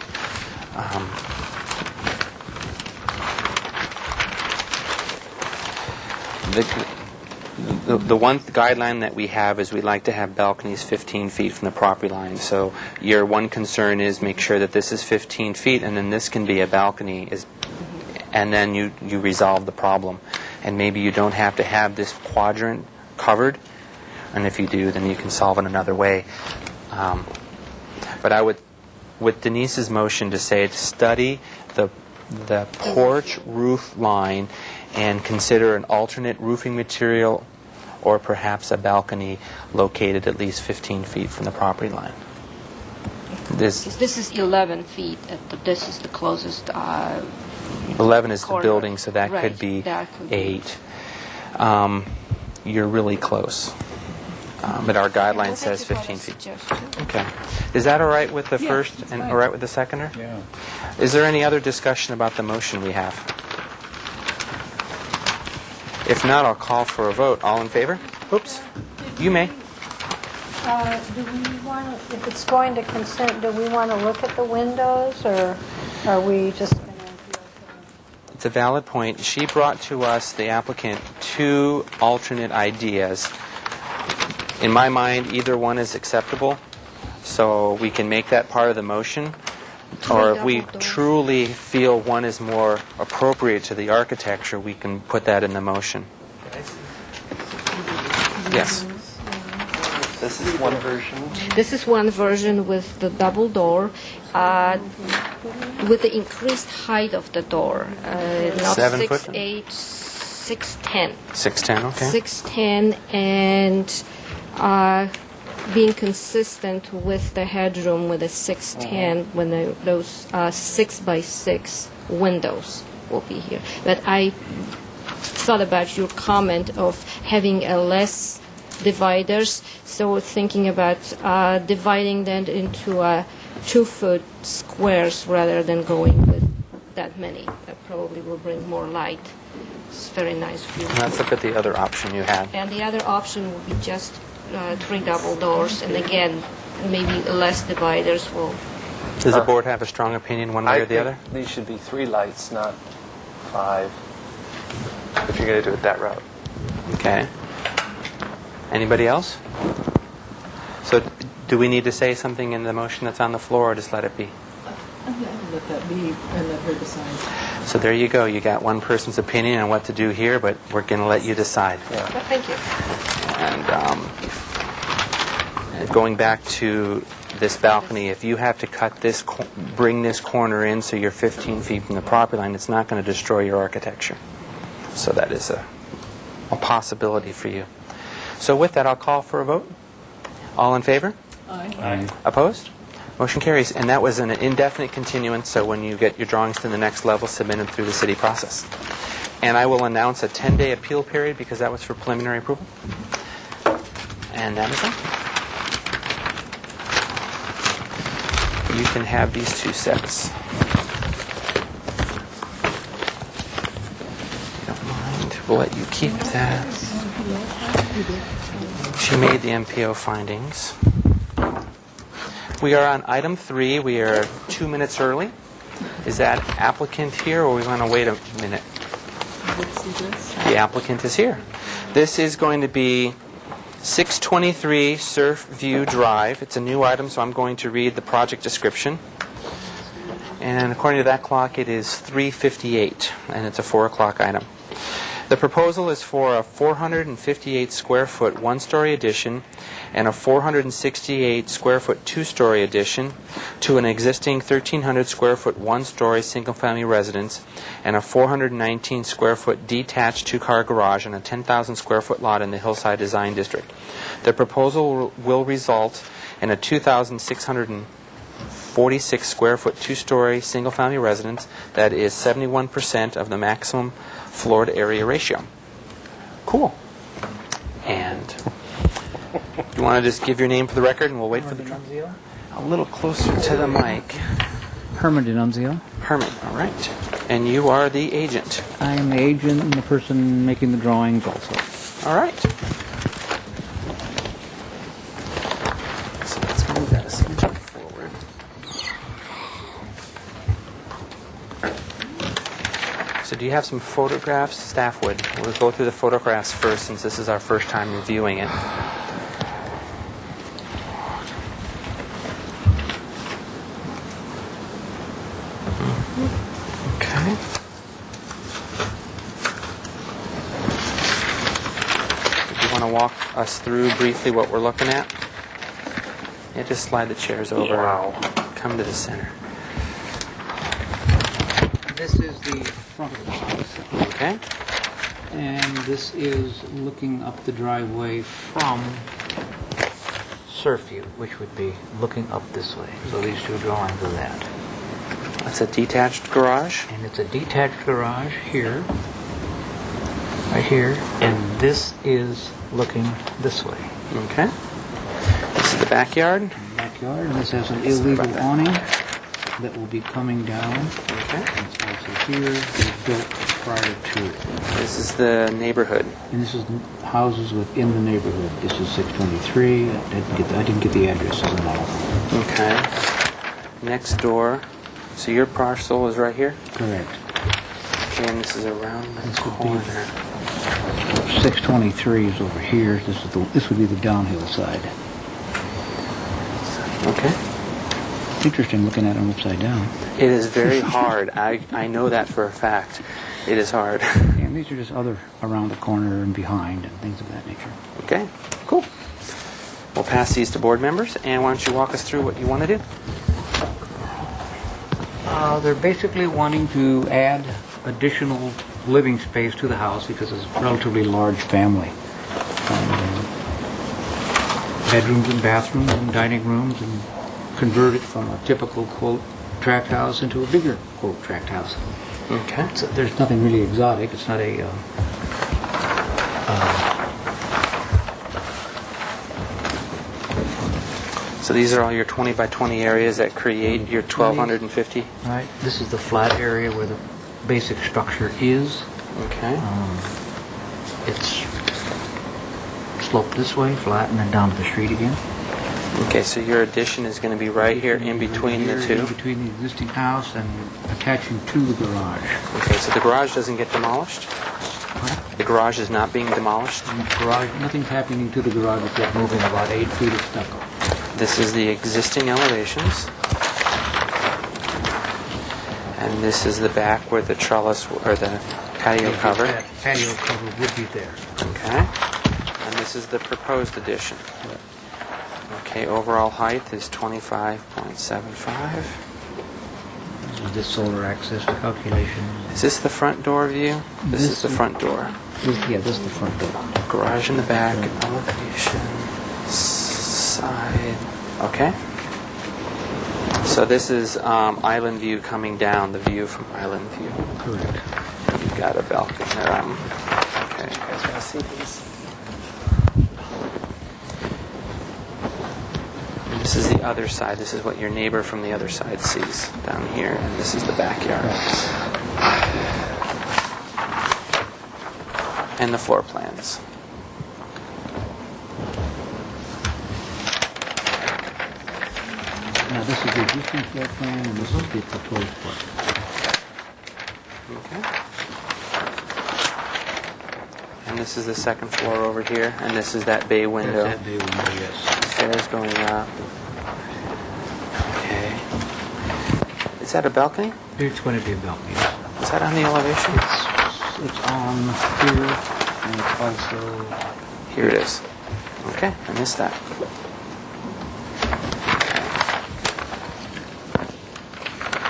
The one guideline that we have is we like to have balconies 15 feet from the property line. So your one concern is make sure that this is 15 feet, and then this can be a balcony, and then you resolve the problem. And maybe you don't have to have this quadrant covered, and if you do, then you can solve it another way. But I would, with Denise's motion, to say to study the porch roof line and consider an alternate roofing material, or perhaps a balcony located at least 15 feet from the property line. This This is 11 feet. This is the closest. 11 is the Corner. building, so that Right, could be that could be. 8. You're really close. But our guideline says 15 feet. Okay. Is that all right with the first and all right with the seconder? Yeah. Is there any other discussion about the motion we have? If not, I'll call for a vote. All in favor? Oops. You may. Do we want, if it's going to consent, do we want to look at the windows, or are we just going to be okay? It's a valid point. She brought to us, the applicant, 2 alternate ideas. In my mind, either one is acceptable, so we can make that part of the motion. Or if we double doors. truly feel one is more appropriate to the architecture, we can put that in the motion. Yes. This is one version. This is one version with the double door, with the increased height of the door. Not 7 foot? 6'8", 6'10". 610, okay. 6'10", and being consistent with the headroom with a 6'10", when those 6x6 windows will be here. But I thought about your comment of having a less dividers, so thinking about dividing them into 2-foot squares rather than going with that many. That probably will bring more light. It's very nice view. Let's look at the other option you had. And the other option would be just 3 double doors, and again, maybe less dividers will. Does the board have a strong opinion one way I or the think other? these should be 3 lights, not 5, if you're going to do it that route. Okay. Anybody else? So Do we need to say something in the motion that's on the floor, or just let it be? Let that be, and let her decide. So there you go. You got one person's opinion on what to do here, but we're going to let you decide. Thank you. And going back to this balcony, if you have to cut this, bring this corner in so you're 15 feet from the property line, it's not going to destroy your architecture. So that is a possibility for you. So with that, I'll call for a vote. All in favor? Aye. Opposed? Motion carries. And that was an indefinite continuance, so when you get your drawings to the next level, submit them through the city process. And I will announce a 10-day appeal period because that was for preliminary approval. And that is it. You can have these 2 sets. If you don't mind, we'll let you keep that. She made the MPO findings. We are on item 3. We are 2 minutes early. Is that applicant here, or we want to wait a minute? The applicant is here. This is going to be 623 Surf View Drive. It's a new item, so I'm going to read the project description. And according to that clock, it is 3:58, and it's a 4 o'clock item. The proposal is for a 458 square foot one-story addition and a 468 square foot two-story addition to an existing 1,300 square foot one-story single-family residence and a 419 square foot detached two-car garage on a 10,000 square foot lot in the Hillside Design District. The proposal will result in a 2,646 square foot two-story single-family residence that is 71% of the maximum floor to area ratio. Cool. And you want to just give your name for the record, and we'll wait for the a little closer to the mic. Herman D'Annunzio. Herman, all right. And you are the agent. I am the agent and the person making the drawings also. All right. So let's move that signature forward. So do you have some photographs? Staff would. We'll go through the photographs first, since this is our first time reviewing it. Okay. Do you want to walk us through briefly what we're looking at? Yeah, just slide the chairs over. Wow. Come to the center. This is the front of the house, Okay. and this is looking up the driveway from Surfview, which would be looking up this way. So these two drawings are that. That's a detached garage. And it's a detached garage here, right here, and this is looking this way. Okay. This is the backyard. Backyard, and this has an illegal awning that will be coming down. Okay. It's also here, it was built prior to it. This is the neighborhood. And this is houses within the neighborhood. This is 623. I didn't get the addresses on all of them. Okay. Next door. So your parcel is right here? Correct. Okay, and this is around the This would be- corner. 623 is over here. This would be the downhill side. Okay. Interesting looking at them upside down. It is very hard. I know that for a fact. It is hard. And these are just other around the corner and behind and things of that nature. Okay, cool. We'll pass these to board members, and why don't you walk us through what you want to do? They're basically wanting to add additional living space to the house because it's a relatively large family. Bedrooms and bathrooms and dining rooms, and convert it from a typical, quote, tract house into a bigger, quote, tract house. Okay. So there's nothing really exotic. It's not a... So these are all your 20 by 20 areas that create your 1,250? Right. This is the flat area where the basic structure is. Okay. It's sloped this way, flat, and then down to the street again. Okay, so your addition is going to be right here in between the Here, two? in between the existing house and attaching to the garage. Okay, so the garage doesn't get demolished? The garage is not being demolished? And the garage, nothing's happening to the garage except moving about 8 feet of stucco. This is the existing elevations. And this is the back where the trellis or the patio cover. That patio cover would be there. Okay. And this is the proposed addition. Okay, overall height is 25.75. This is the solar access calculation. Is this the front door view? This is the front door. Yeah, this is the front door. Garage in the back, elevation, side. Okay. So this is Island View coming down, the view from Island View. Correct. You've got a balcony there. Okay. You guys want to see these? And this is the other side. This is what your neighbor from the other side sees down here, and this is the backyard. And the floor plans. Now, this is the existing floor plan, and this is the proposed floor. Okay. And this is the second floor over here, and this is that bay window. That's that bay window, yes. Stairs going up. Okay. Is that a balcony? It's going to be a balcony. Is that on the elevation? It's on here, and it's also... Here it is. Okay, I missed that.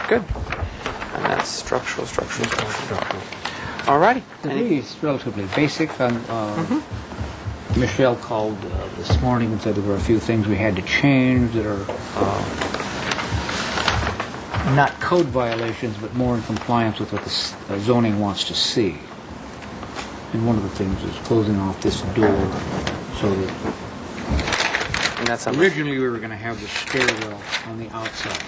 Good. And that's structural. Alrighty. The bay is relatively basic. Michelle called this morning and said there were a few things we had to change that are not code violations, but more in compliance with what the zoning wants to see. And one of the things is closing off this door so that And that's on originally we were going to have the stairwell on the outside,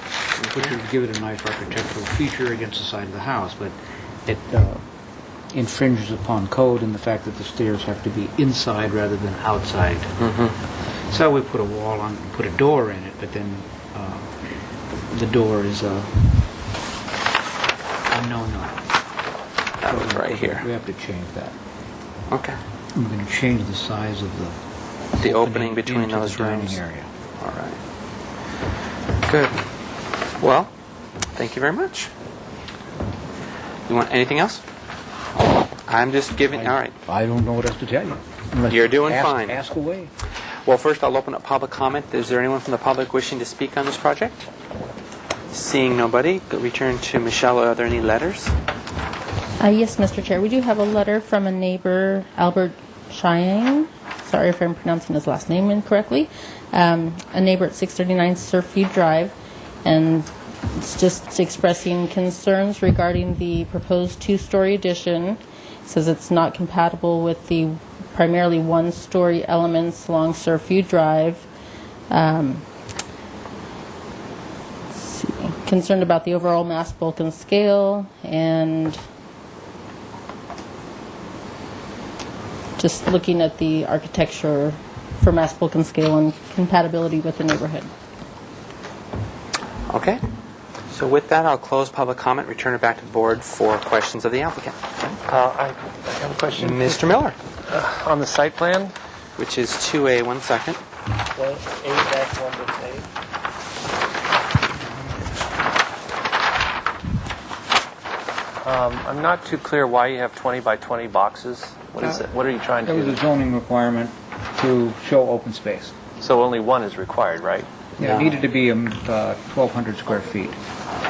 which would give it a nice architectural feature against the side of the house, but it infringes upon code in the fact that the stairs have to be inside rather than outside. So we put a wall on, put a door in it, but then the door is a no-no. That was right here. We have to change that. Okay. We're going to change the size of The opening between into those the dining rooms. area. All right. Good. Well, thank you very much. You want anything else? I'm just giving. All right. I don't know what else to tell you. Unless You're doing ask- fine. Ask away. Well, first I'll open up public comment. Is there anyone from the public wishing to speak on this project? Seeing nobody, return to Michelle. Are there any letters? Yes, Mr. Chair. We do have a letter from a neighbor, Albert Cheyenne. Sorry if I'm pronouncing his last name incorrectly. A neighbor at 639 Surfview Drive. And it's just expressing concerns regarding the proposed two-story addition. It says it's not compatible with the primarily one-story elements along Surfview Drive. Let's see. Concerned about the overall mass, bulk, and scale, and just looking at the architecture for mass, bulk, and scale and compatibility with the neighborhood. Okay. So with that, I'll close public comment, return it back to the board for questions of the applicant. I have a question. Mr. Miller, On the site plan, which is 2A, 1 second. I'm not too clear why you have 20 by 20 boxes. What is it? What are you trying That was a to... zoning requirement to show open space. So only one is required, right? Yeah, it needed to be 1,200 square feet,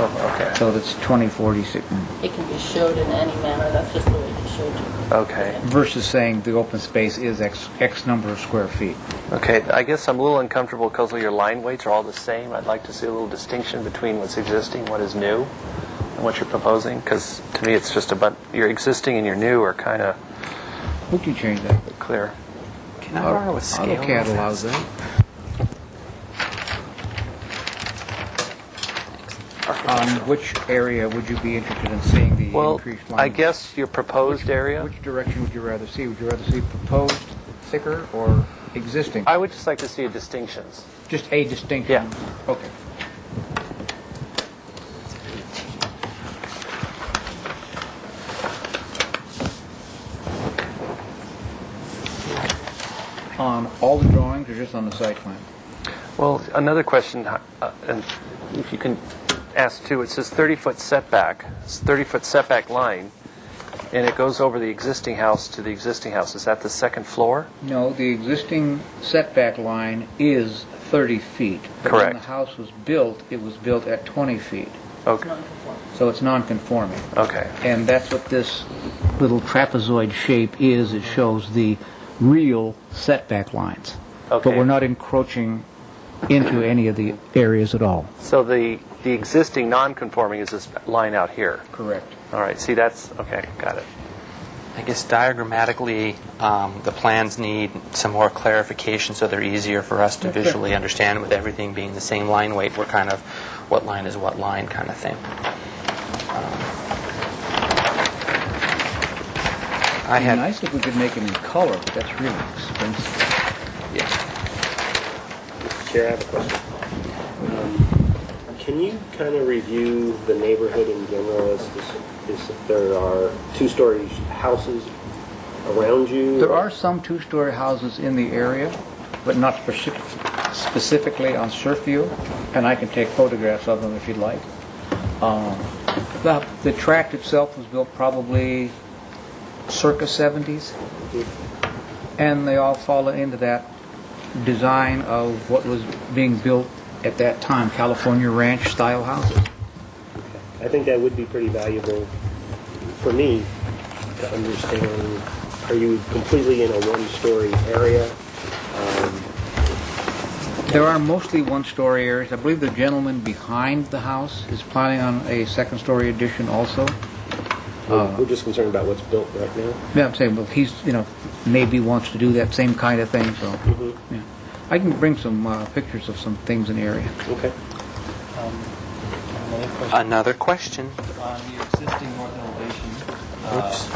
Oh, okay. so that's 20, 40, It can be showed in any manner. That's just the way he showed you. Okay. versus saying the open space is X number of square feet. Okay, I guess I'm a little uncomfortable because your line weights are all the same. I'd like to see a little distinction between what's existing, what is new, and what you're proposing, because to me it's just about your existing and your new are kind of We can change that. clear. Can I borrow a scale? AutoCAD allows that. On which area would you be interested in seeing the Well, increased line? I guess your proposed area, Which direction would you rather see? Would you rather see proposed, thicker, or existing? I would just like to see distinctions. Just a distinction? Yeah. Okay. On all the drawings or just on the site plan? Well, another question, and if you can ask too, it says 30-foot setback. It's 30-foot setback line, and it goes over the existing house to the existing house. Is that the second floor? No, the existing setback line is 30 feet. But Correct. when the house was built, it was built at 20 feet. Okay. So it's non-conforming. Okay. And that's what this little trapezoid shape is. It shows the real setback lines. Okay. But we're not encroaching into any of the areas at all. So the existing non-conforming is this line out here. Correct. All right. See, that's okay. Got it. I guess diagrammatically, the plans need some more clarification so they're easier for us to visually understand. With everything being the same line weight, we're kind of what line is what line kind of thing. I It'd be had nice if we could make it in color, but that's really expensive. yes. Chair, I have a question. Can you kind of review the neighborhood in general as there are two-story houses around you? There are some two-story houses in the area, but not specifically on Surfview, and I can take photographs of them if you'd like. The tract itself was built probably circa 70s, and they all fall into that design of what was being built at that time, California ranch style houses. I think that would be pretty valuable for me to understand. Are you completely in a one-story area? There are mostly one-story areas. I believe the gentleman behind the house is planning on a second-story addition also. We're just concerned about what's built right now. Yeah, I'm saying, well, he's, maybe wants to do that same kind of thing, so, yeah. I can bring some pictures of some things in the area. Okay. Another question. On the existing north elevation, Oops.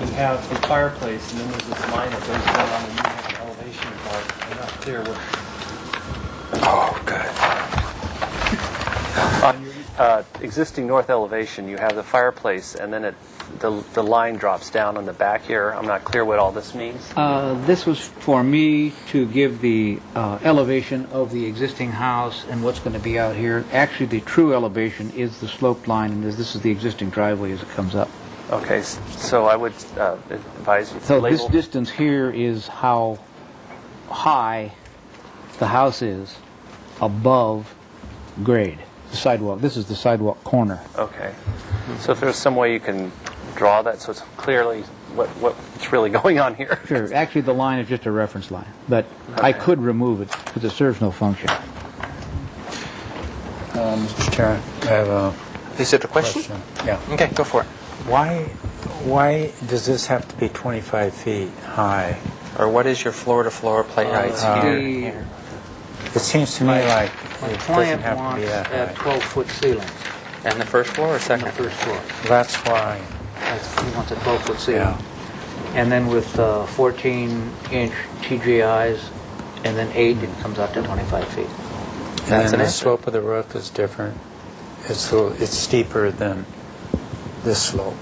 you have the fireplace, and then there's this line that goes down on the new elevation part. I'm not clear what. Oh, good. On your existing north elevation, you have the fireplace, and then the line drops down on the back here. I'm not clear what all this means. This was for me to give the elevation of the existing house and what's going to be out here. Actually, the true elevation is the sloped line, and this is the existing driveway as it comes up. Okay, so I would advise you to So label. this distance here is how high the house is above grade. The sidewalk. This is the sidewalk corner. Okay. So if there's some way you can draw that so it's clearly what's really going on here. Sure. Actually, the line is just a reference line, but I could remove it because it serves no function. Mr. Chair, I have a Is it a question? question. Yeah. Okay, go for it. Why does this have to be 25 feet high? Or what is your floor-to-floor plate heights here? It seems to me like My it doesn't client have to wants be that a high. 12-foot ceiling And the first floor or on second? the first floor. That's why. He wants a 12-foot ceiling. Yeah. And then with 14-inch TGIs, and then 8, it comes out to 25 feet. And That's then an the answer. slope of the roof is different. It's steeper than this slope.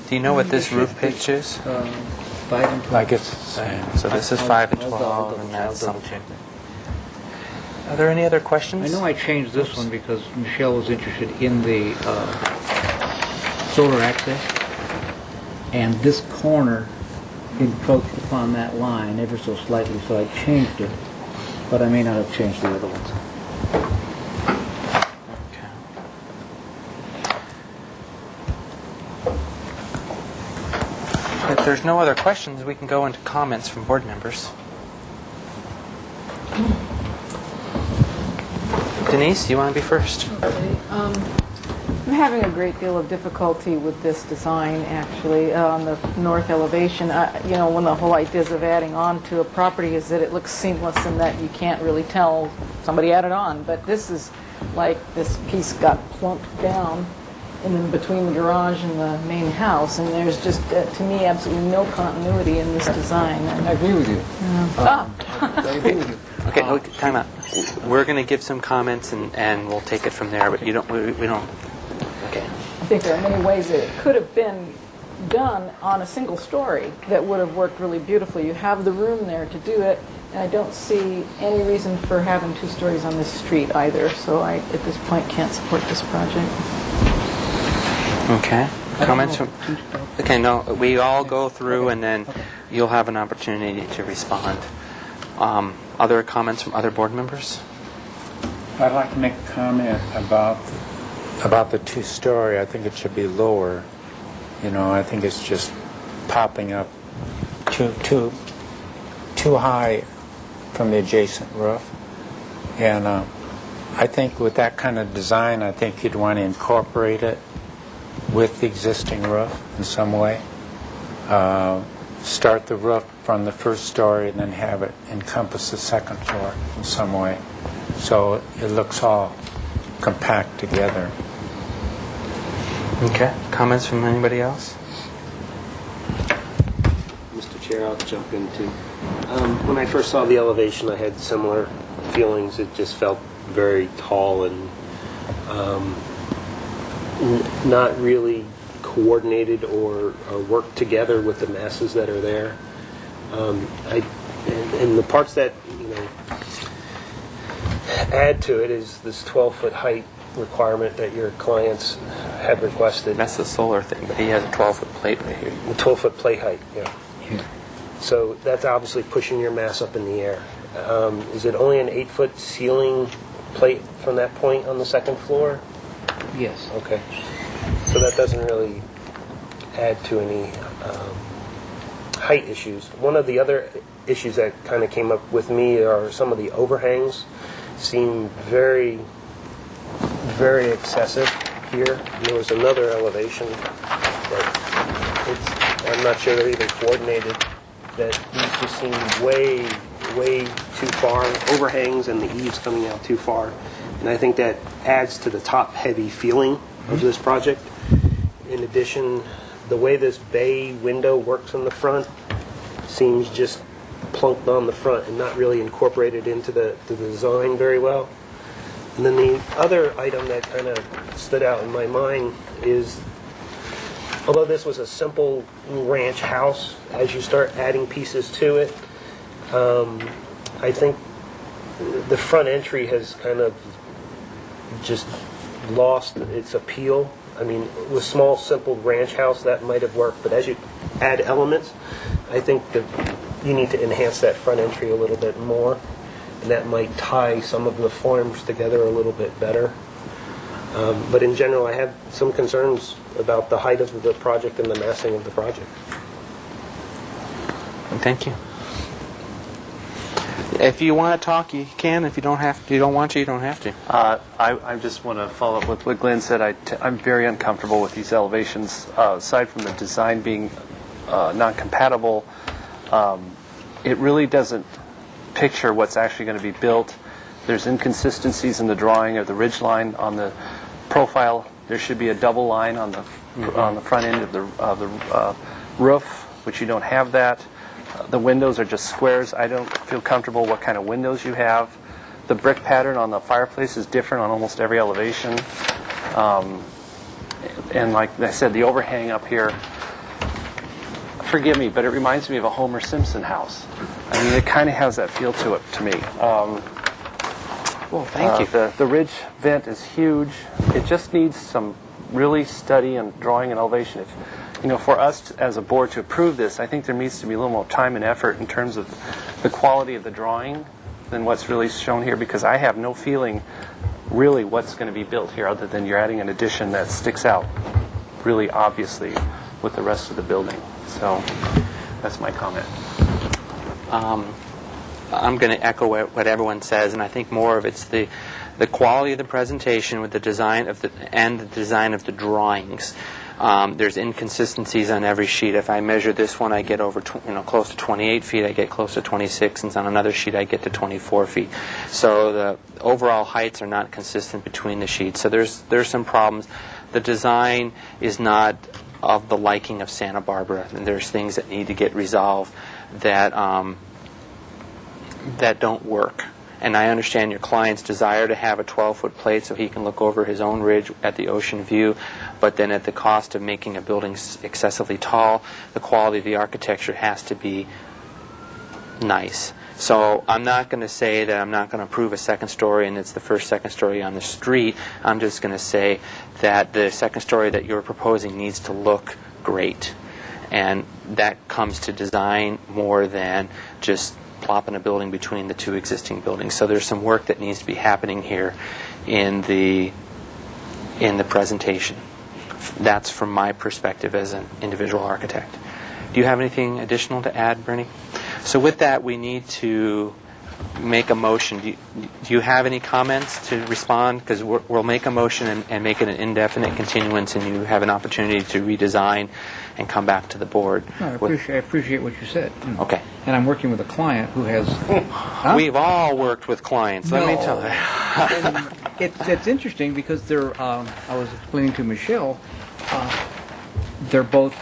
Do you know what this roof pitch is? 5 and 12. Like it's the same. So this is 5 and I'll 12, double- and I'll that's double something. check that. Are there any other questions? I know I changed this one because Michelle was interested in the solar access, and this corner encroached upon that line ever so slightly, so I changed it, but I may not have changed the other ones. If there's no other questions, we can go into comments from board members. Denise, you want to be first? I'm having a great deal of difficulty with this design, actually, on the north elevation. One of the whole ideas of adding on to a property is that it looks seamless and that you can't really tell somebody added on. But this is like this piece got plunked down and then between the garage and the main house, and there's just, to me, absolutely no continuity in this design. I agree with you. I agree with you. Okay, time out. We're going to give some comments and we'll take it from there, but you don't, we don't, okay. I think there are many ways that it could have been done on a single story that would have worked really beautifully. You have the room there to do it, and I don't see any reason for having 2 stories on this street either, so I, at this point, can't support this project. Okay. Comments from... Okay, no, we all go through and then you'll have an opportunity to respond. Other comments from other board members? I'd like to make a comment about the 2-story. I think it should be lower. You know, I think it's just popping up too high from the adjacent roof. And I think with that kind of design, I think you'd want to incorporate it with the existing roof in some way. Start the roof from the 1st story and then have it encompass the 2nd floor in some way. So it looks all compact together. Okay. Comments from anybody else? Mr. Chair, I'll jump in too. When I first saw the elevation, I had similar feelings. It just felt very tall and not really coordinated or worked together with the masses that are there. And the parts that add to it is this 12-foot height requirement that your clients had requested. That's the solar thing, but he has a 12-foot plate right here. The 12-foot plate height, yeah. So that's obviously pushing your mass up in the air. Is it only an 8-foot ceiling plate from that point on the 2nd floor? Yes. Okay. So that doesn't really add to any height issues. One of the other issues that kind of came up with me are some of the overhangs seem very, very excessive here. There was another elevation, but I'm not sure they're even coordinated, that these just seem way, way too far. Overhangs and the eaves coming out too far. And I think that adds to the top-heavy feeling of this project. In addition, the way this bay window works in the front seems just plunked on the front and not really incorporated into the design very well. And then the other item that kind of stood out in my mind is, although this was a simple ranch house, as you start adding pieces to it, I think the front entry has kind of just lost its appeal. I mean, with small, simple ranch house, that might have worked, but as you add elements, I think that you need to enhance that front entry a little bit more, and that might tie some of the forms together a little bit better. But in general, I have some concerns about the height of the project and the massing of the project. Thank you. If you want to talk, you can. If you don't have to, you don't want to, you don't have to. I just want to follow up with what Glenn said. I'm very uncomfortable with these elevations. Aside from the design being non-compatible, it really doesn't picture what's actually going to be built. There's inconsistencies in the drawing of the ridge line on the profile. There should be a double line on the front end of the roof, which you don't have that. The windows are just squares. I don't feel comfortable what kind of windows you have. The brick pattern on the fireplace is different on almost every elevation. And like I said, the overhang up here, forgive me, but it reminds me of a Homer Simpson house. I mean, it kind of has that feel to it to me. Well, thank you. The ridge vent is huge. It just needs some really study and drawing and elevation. For us as a board to approve this, I think there needs to be a little more time and effort in terms of the quality of the drawing than what's really shown here, because I have no feeling really what's going to be built here other than you're adding an addition that sticks out really obviously with the rest of the building. So that's my comment. I'm going to echo what everyone says, and I think more of it's the quality of the presentation with the design of the design of the drawings. There's inconsistencies on every sheet. If I measure this one, I get over close to 28 feet. I get close to 26, and on another sheet, I get to 24 feet. So the overall heights are not consistent between the sheets. So there's some problems. The design is not of the liking of Santa Barbara, and there's things that need to get resolved that don't work. And I understand your client's desire to have a 12-foot plate so he can look over his own ridge at the ocean view, but then at the cost of making a building excessively tall, the quality of the architecture has to be nice. So I'm not going to say that I'm not going to approve a second story and it's the first second story on the street. I'm just going to say that the second story that you're proposing needs to look great. And that comes to design more than just plopping a building between the two existing buildings. So there's some work that needs to be happening here in the presentation. That's from my perspective as an individual architect. Do you have anything additional to add, Bernie? So with that, we need to make a motion. Do you have any comments to respond? Because we'll make a motion and make it an indefinite continuance, and you have an opportunity to redesign and come back to the board. No, I appreciate what you said. Okay. And I'm working with a client who has... Huh? We've all worked with clients, let me tell you. And it's interesting because they're, I was explaining to Michelle, they're both...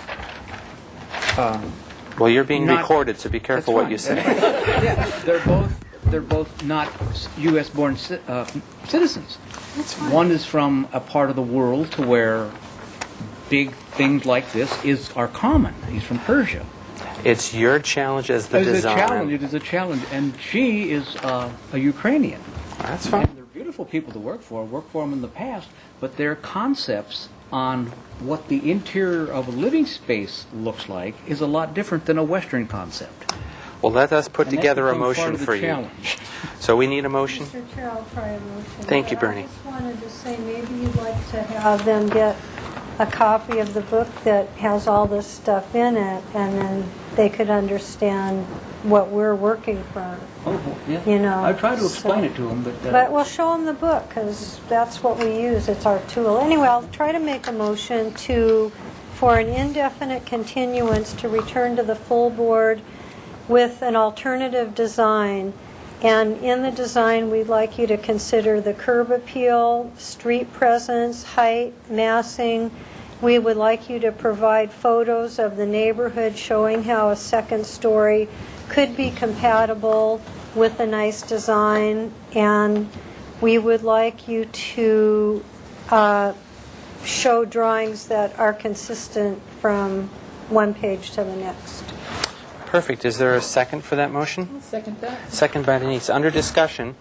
Well, you're being not- recorded, so be careful That's what you fine. say. Yeah, they're both not U.S. born citizens. One is from a part of the world to where big things like this are common. He's from Persia. It's your challenge as the It is a designer. challenge. It is a challenge, and she is a Ukrainian. That's fine. And they're beautiful people to work for. Worked for them in the past, but their concepts on what the interior of a living space looks like is a lot different than a Western concept. Well, let us put And that together a becomes part motion of the for you. challenge. So we need a motion. Mr. Chair, I'll try a motion. Thank you, But Bernie. I just wanted to say, maybe you'd like to have them get a copy of the book that has all this stuff in it, and then they could understand what we're working from. Oh, yeah. You know, I tried to explain so- it to them, but... But we'll show them the book, because that's what we use. It's our tool. Anyway, I'll try to make a motion for an indefinite continuance to return to the full board with an alternative design. And in the design, we'd like you to consider the curb appeal, street presence, height, massing. We would like you to provide photos of the neighborhood showing how a second story could be compatible with a nice design. And we would like you to show drawings that are consistent from one page to the next. Perfect. Is there a second for that motion? Second that. Second by Denise. Under discussion,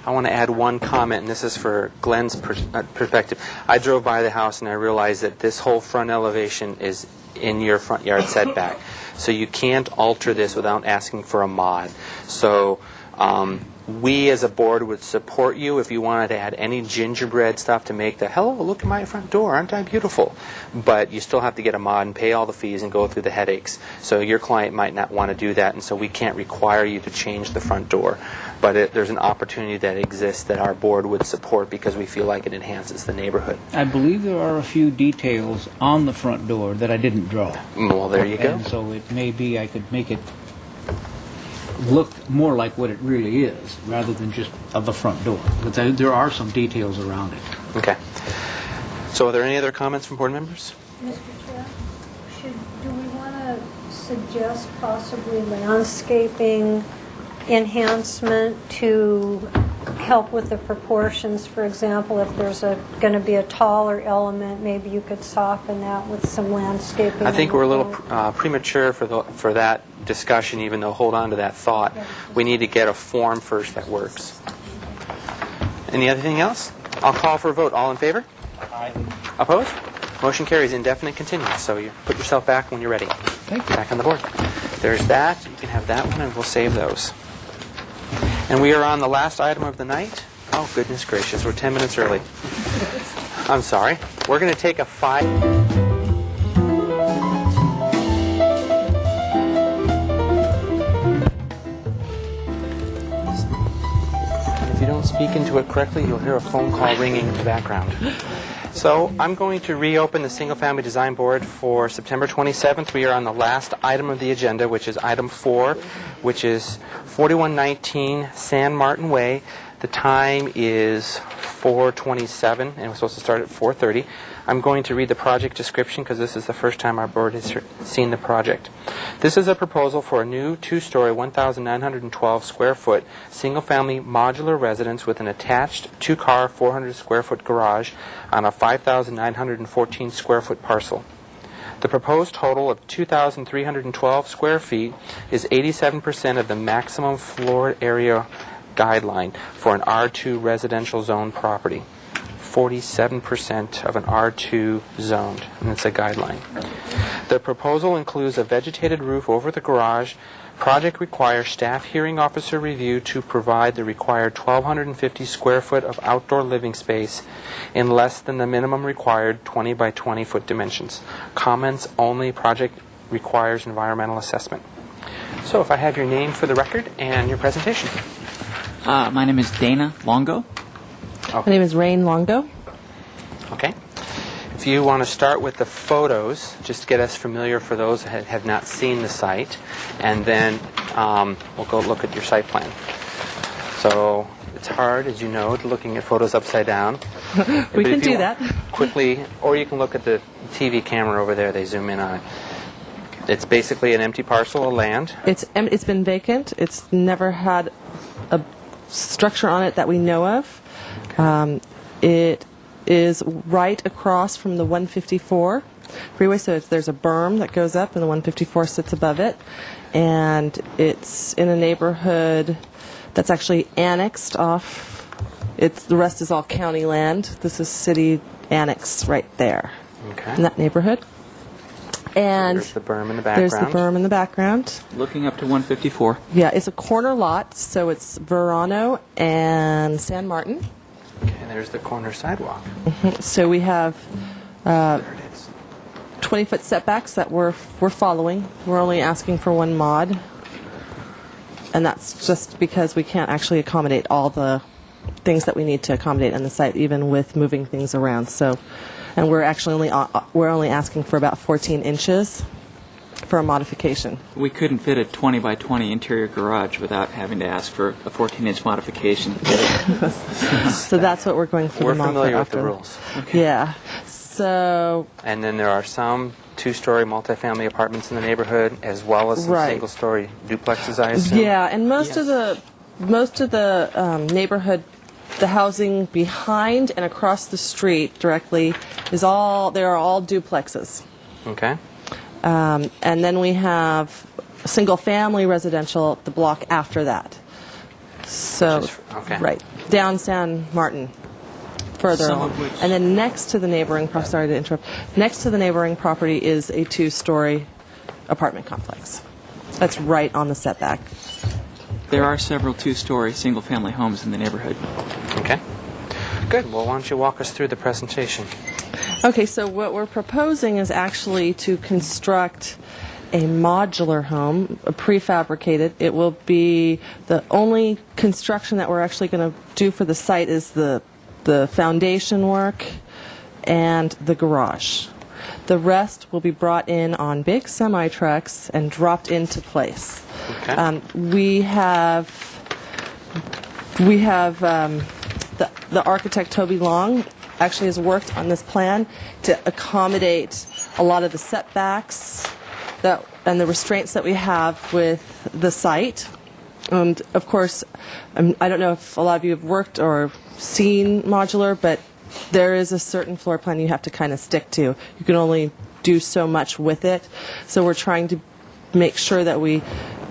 I want to add one comment, and this is for Glenn's perspective. I drove by the house and I realized that this whole front elevation is in your front yard setback. So you can't alter this without asking for a mod. So we as a board would support you if you wanted to add any gingerbread stuff to make the, hello, look at my front door, aren't I beautiful? But you still have to get a mod and pay all the fees and go through the headaches. So your client might not want to do that, and so we can't require you to change the front door. But there's an opportunity that exists that our board would support because we feel like it enhances the neighborhood. I believe there are a few details on the front door that I didn't draw. Well, there you go. And so it may be I could make it look more like what it really is, rather than just of the front door. But there are some details around it. Okay. So are there any other comments from board members? Mr. Chair, do we want to suggest possibly landscaping enhancement to help with the proportions? For example, if there's going to be a taller element, maybe you could soften that with some landscaping. I think on we're a the little front. premature for that discussion, even though hold on to that thought. We need to get a form first that works. Any other thing else? I'll call for a vote. All in favor? Aye. Opposed? Motion carries. Indefinite continuance. So you put yourself back when you're ready. Thank you. Back on the board. There's that. You can have that one, and we'll save those. And we are on the last item of the night. Oh, goodness gracious. We're 10 minutes early. I'm sorry. We're going to take a 5... If you don't speak into it correctly, you'll hear a phone call ringing in the background. So I'm going to reopen the Single Family Design Board for September 27th. We are on the last item of the agenda, which is item 4, which is 4119 San Martin Way. The time is 4:27, and we're supposed to start at 4:30. I'm going to read the project description because this is the first time our board has seen the project. This is a proposal for a new 2-story, 1,912 square foot single-family modular residence with an attached 2-car, 400 square foot garage on a 5,914 square foot parcel. The proposed total of 2,312 square feet is 87% of the maximum floor area guideline for an R2 residential zone property. 47% of an R2 zoned, and it's a guideline. The proposal includes a vegetated roof over the garage. Project requires staff hearing officer review to provide the required 1,250 square foot of outdoor living space in less than the minimum required 20 by 20 foot dimensions. Comments only. Project requires environmental assessment. So if I have your name for the record and your presentation. My name is Dana Longo. My name is Rain Longo. Okay. If you want to start with the photos, just to get us familiar for those that have not seen the site, and then we'll go look at your site plan. So it's hard, as you know, looking at photos upside down. We can do that. Quickly, or you can look at the TV camera over there. They zoom in on it. It's basically an empty parcel of land. It's been vacant. It's never had a structure on it that we know of. It is right across from the 154 freeway, so there's a berm that goes up and the 154 sits above it, and it's in a neighborhood that's actually annexed off. The rest is all county land. This is city annex right there in that neighborhood. And there's the berm in the background. There's the berm in the background. Looking up to 154. Yeah, it's a corner lot, so it's Verano and San Martin. Okay, there's the corner sidewalk. So we have There it is. 20-foot setbacks that we're following. We're only asking for one mod, and that's just because we can't actually accommodate all the things that we need to accommodate on the site, even with moving things around. So, and we're actually only asking for about 14 inches for a modification. We couldn't fit a 20 by 20 interior garage without having to ask for a 14-inch modification. So that's what we're going for. We're the mod familiar for with the after. rules. Yeah. So And then there are some 2-story multifamily apartments in the neighborhood, as well as some Right. single-story duplexes, I assume. yeah, and most of the neighborhood, the housing behind and across the street directly they are all duplexes. Okay. And then we have single-family residential the block after that. So, okay. right, down San Martin, further Some along. of which- And then next to the neighboring, sorry to interrupt, next to the neighboring property is a 2-story apartment complex. That's right on the setback. There are several 2-story single-family homes in the neighborhood. Okay. Good. Well, why don't you walk us through the presentation? Okay, so what we're proposing is actually to construct a modular home, a prefabricated. It will be the only construction that we're actually going to do for the site is the foundation work and the garage. The rest will be brought in on big semi-trucks and dropped into place. Okay. We have the architect Toby Long actually has worked on this plan to accommodate a lot of the setbacks and the restraints that we have with the site. And of course, I don't know if a lot of you have worked or seen modular, but there is a certain floor plan you have to kind of stick to. You can only do so much with it. So we're trying to make sure that we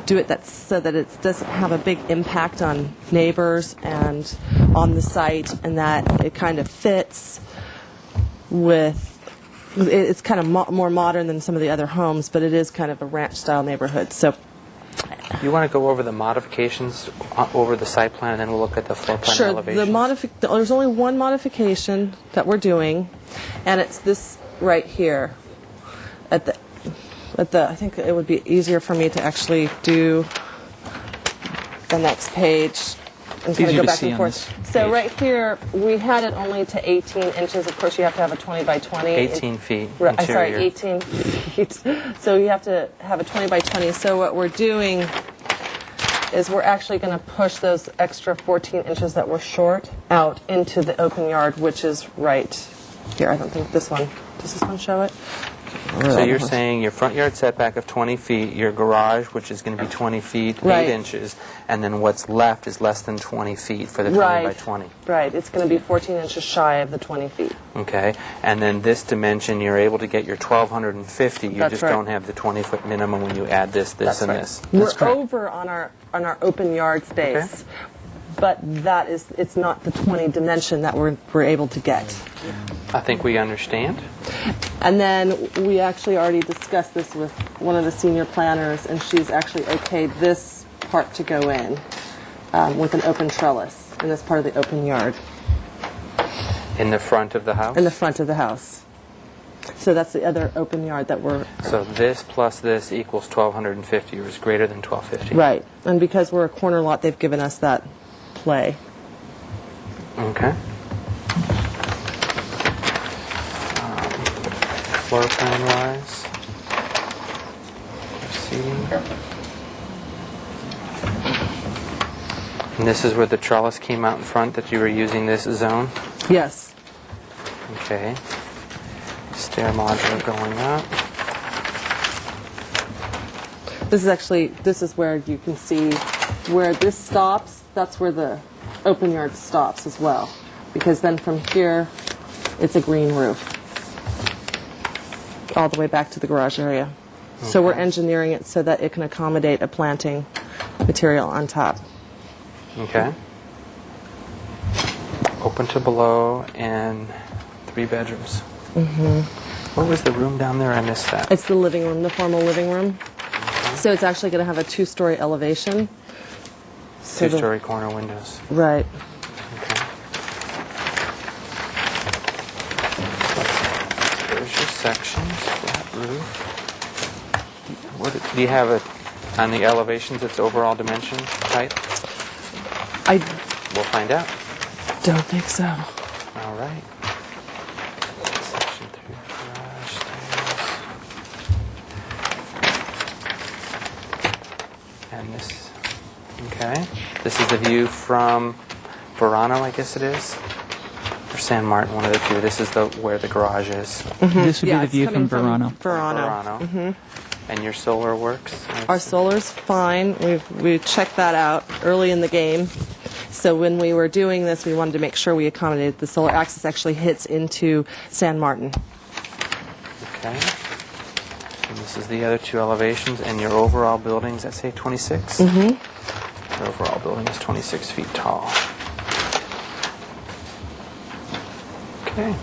do it so that it doesn't have a big impact on neighbors and on the site, and that it kind of fits with. It's kind of more modern than some of the other homes, but it is kind of a ranch-style neighborhood. So, You want to go over the modifications over the site plan, and then we'll look at the floor plan sure. elevation. There's only one modification that we're doing, and it's this right here. I think it would be easier for me to actually do the next page and kind of easier go to back see and on forth. this So page. right here, we had it only to 18 inches. Of course, you have to have a 20 by 20. 18 feet Right, I'm sorry, interior. 18 feet. So you have to have a 20 by 20. So what we're doing is we're actually going to push those extra 14 inches that were short out into the open yard, which is right Here, I don't think this one, does this one show it? So you're saying your front yard setback of 20 feet, your garage, which is going to be 20 feet, 8 Right. inches, and then what's left is less than 20 feet for the 20 by 20. Right, it's going to be 14 inches shy of the 20 feet. Okay, and then this dimension, you're able to get your 1,250. You That's just right. don't have the 20-foot minimum when you add this, That's and right. this. We're over on our open yard space, but that is, it's not the 20 dimension that we're able to get. I think we understand. And then we actually already discussed this with one of the senior planners, and she's actually okayed this part to go in with an open trellis in this part of the open yard. In the front of the house? In the front of the house. So that's the other open yard that we're... So this plus this equals 1,250, or is greater than 1,250. Right. And because we're a corner lot, they've given us that play. Okay. Floor plan wise, seating. And this is where the trellis came out in front, that you were using this zone? Yes. Okay. Stair modular going up. This is where you can see where this stops, that's where the open yard stops as well. Because then from here, it's a green roof. All the way back to the garage area. So we're engineering it so that it can accommodate a planting material on top. Okay. Open to below and 3 bedrooms. Mm-hmm. What was the room down there? I missed that. It's the living room, the formal living room. So it's actually going to have a 2-story elevation. So 2-story corner windows. Right. Okay. There's your sections, flat roof. What do you have on the elevations? Its overall dimension, height? We'll find out. Don't think so. All right. Section 3 garage stairs. And this. Okay. This is the view from Verano, I guess it is. Or San Martin, one of the two. This is where the garage is. This would Yeah, be the it's view coming from Verano. Verano. And your solar works? Our solar's fine. We checked that out early in the game. So when we were doing this, we wanted to make sure we accommodated the solar access actually hits into San Martin. Okay. And this is the other 2 elevations. And your overall building, does that say 26? Mm-hmm. Your overall building is 26 feet tall. Okay.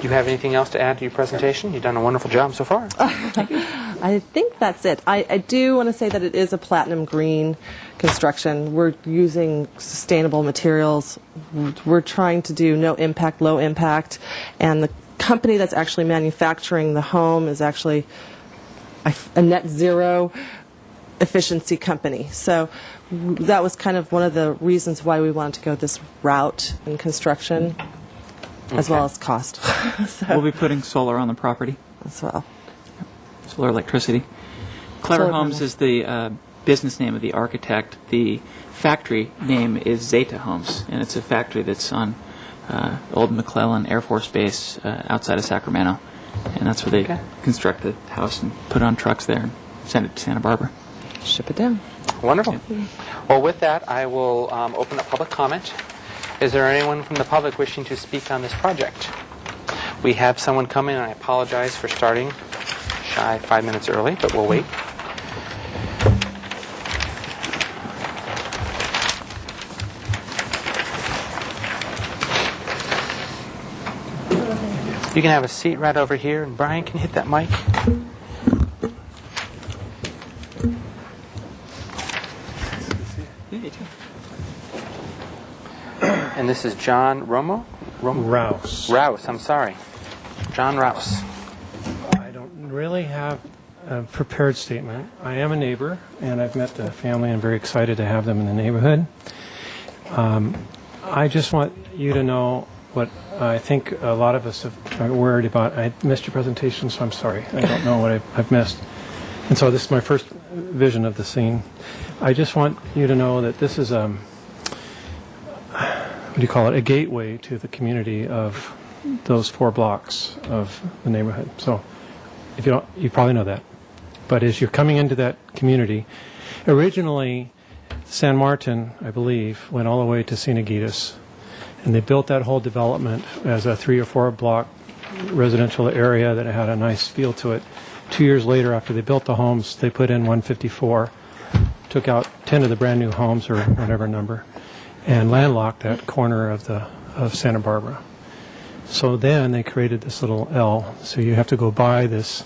Do you have anything else to add to your presentation? You've done a wonderful job so far. I think that's it. I do want to say that it is a platinum green construction. We're using sustainable materials. We're trying to do no impact, low impact. And the company that's actually manufacturing the home is actually a net zero efficiency company. So that was kind of one of the reasons why we wanted to go this route in construction, as well as cost. We'll be putting solar on the property, As well. solar electricity. Clever Solar Homes panels. is the business name of the architect. The factory name is Zeta Homes, and it's a factory that's on Old McClellan Air Force Base outside of Sacramento. And that's where they construct the house and put on trucks there and send it to Santa Barbara. Ship it down. Wonderful. Well, with that, I will open up public comment. Is there anyone from the public wishing to speak on this project? We have someone coming, and I apologize for starting shy 5 minutes early, but we'll wait. You can have a seat right over here, and Brian can hit that mic. And this is John Romo? Rouse. Rouse, I'm sorry. John Rouse. I don't really have a prepared statement. I am a neighbor, and I've met the family and very excited to have them in the neighborhood. I just want you to know what I think a lot of us are worried about. I missed your presentation, so I'm sorry. I don't know what I've missed. And so this is my first vision of the scene. I just want you to know that this is what do you call it, a gateway to the community of those 4 blocks of the neighborhood. So if you don't, you probably know that. But as you're coming into that community, originally San Martin, I believe, went all the way to Cienfuegos, and they built that whole development as a 3 or 4 block residential area that had a nice feel to it. 2 years later, after they built the homes, they put in 154, took out 10 of the brand new homes or whatever number, and landlocked that corner of Santa Barbara. So then they created this little L. So you have to go by this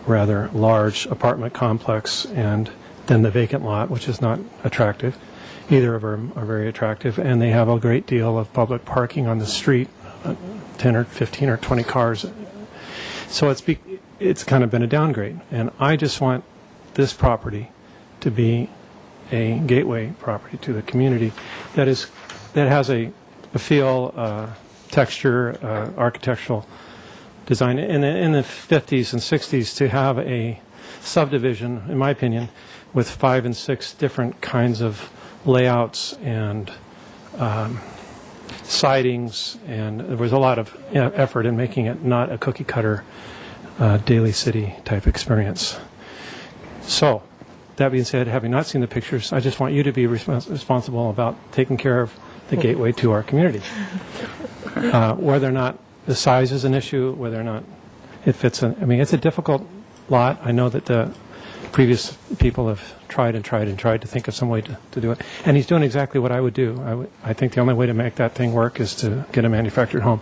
rather large apartment complex and then the vacant lot, which is not attractive. Neither of them are very attractive, and they have a great deal of public parking on the street, 10 or 15 or 20 cars. So it's kind of been a downgrade, and I just want this property to be a gateway property to the community that has a feel, texture, architectural design. In the 50s and 60s, to have a subdivision, in my opinion, with 5 and 6 different kinds of layouts and sidings, and there was a lot of effort in making it not a cookie cutter Daly City type experience. So, that being said, having not seen the pictures, I just want you to be responsible about taking care of the gateway to our community. Whether or not the size is an issue, whether or not it fits in. I mean, it's a difficult lot. I know that the previous people have tried and tried and tried to think of some way to do it. And he's doing exactly what I would do. I think the only way to make that thing work is to get a manufactured home.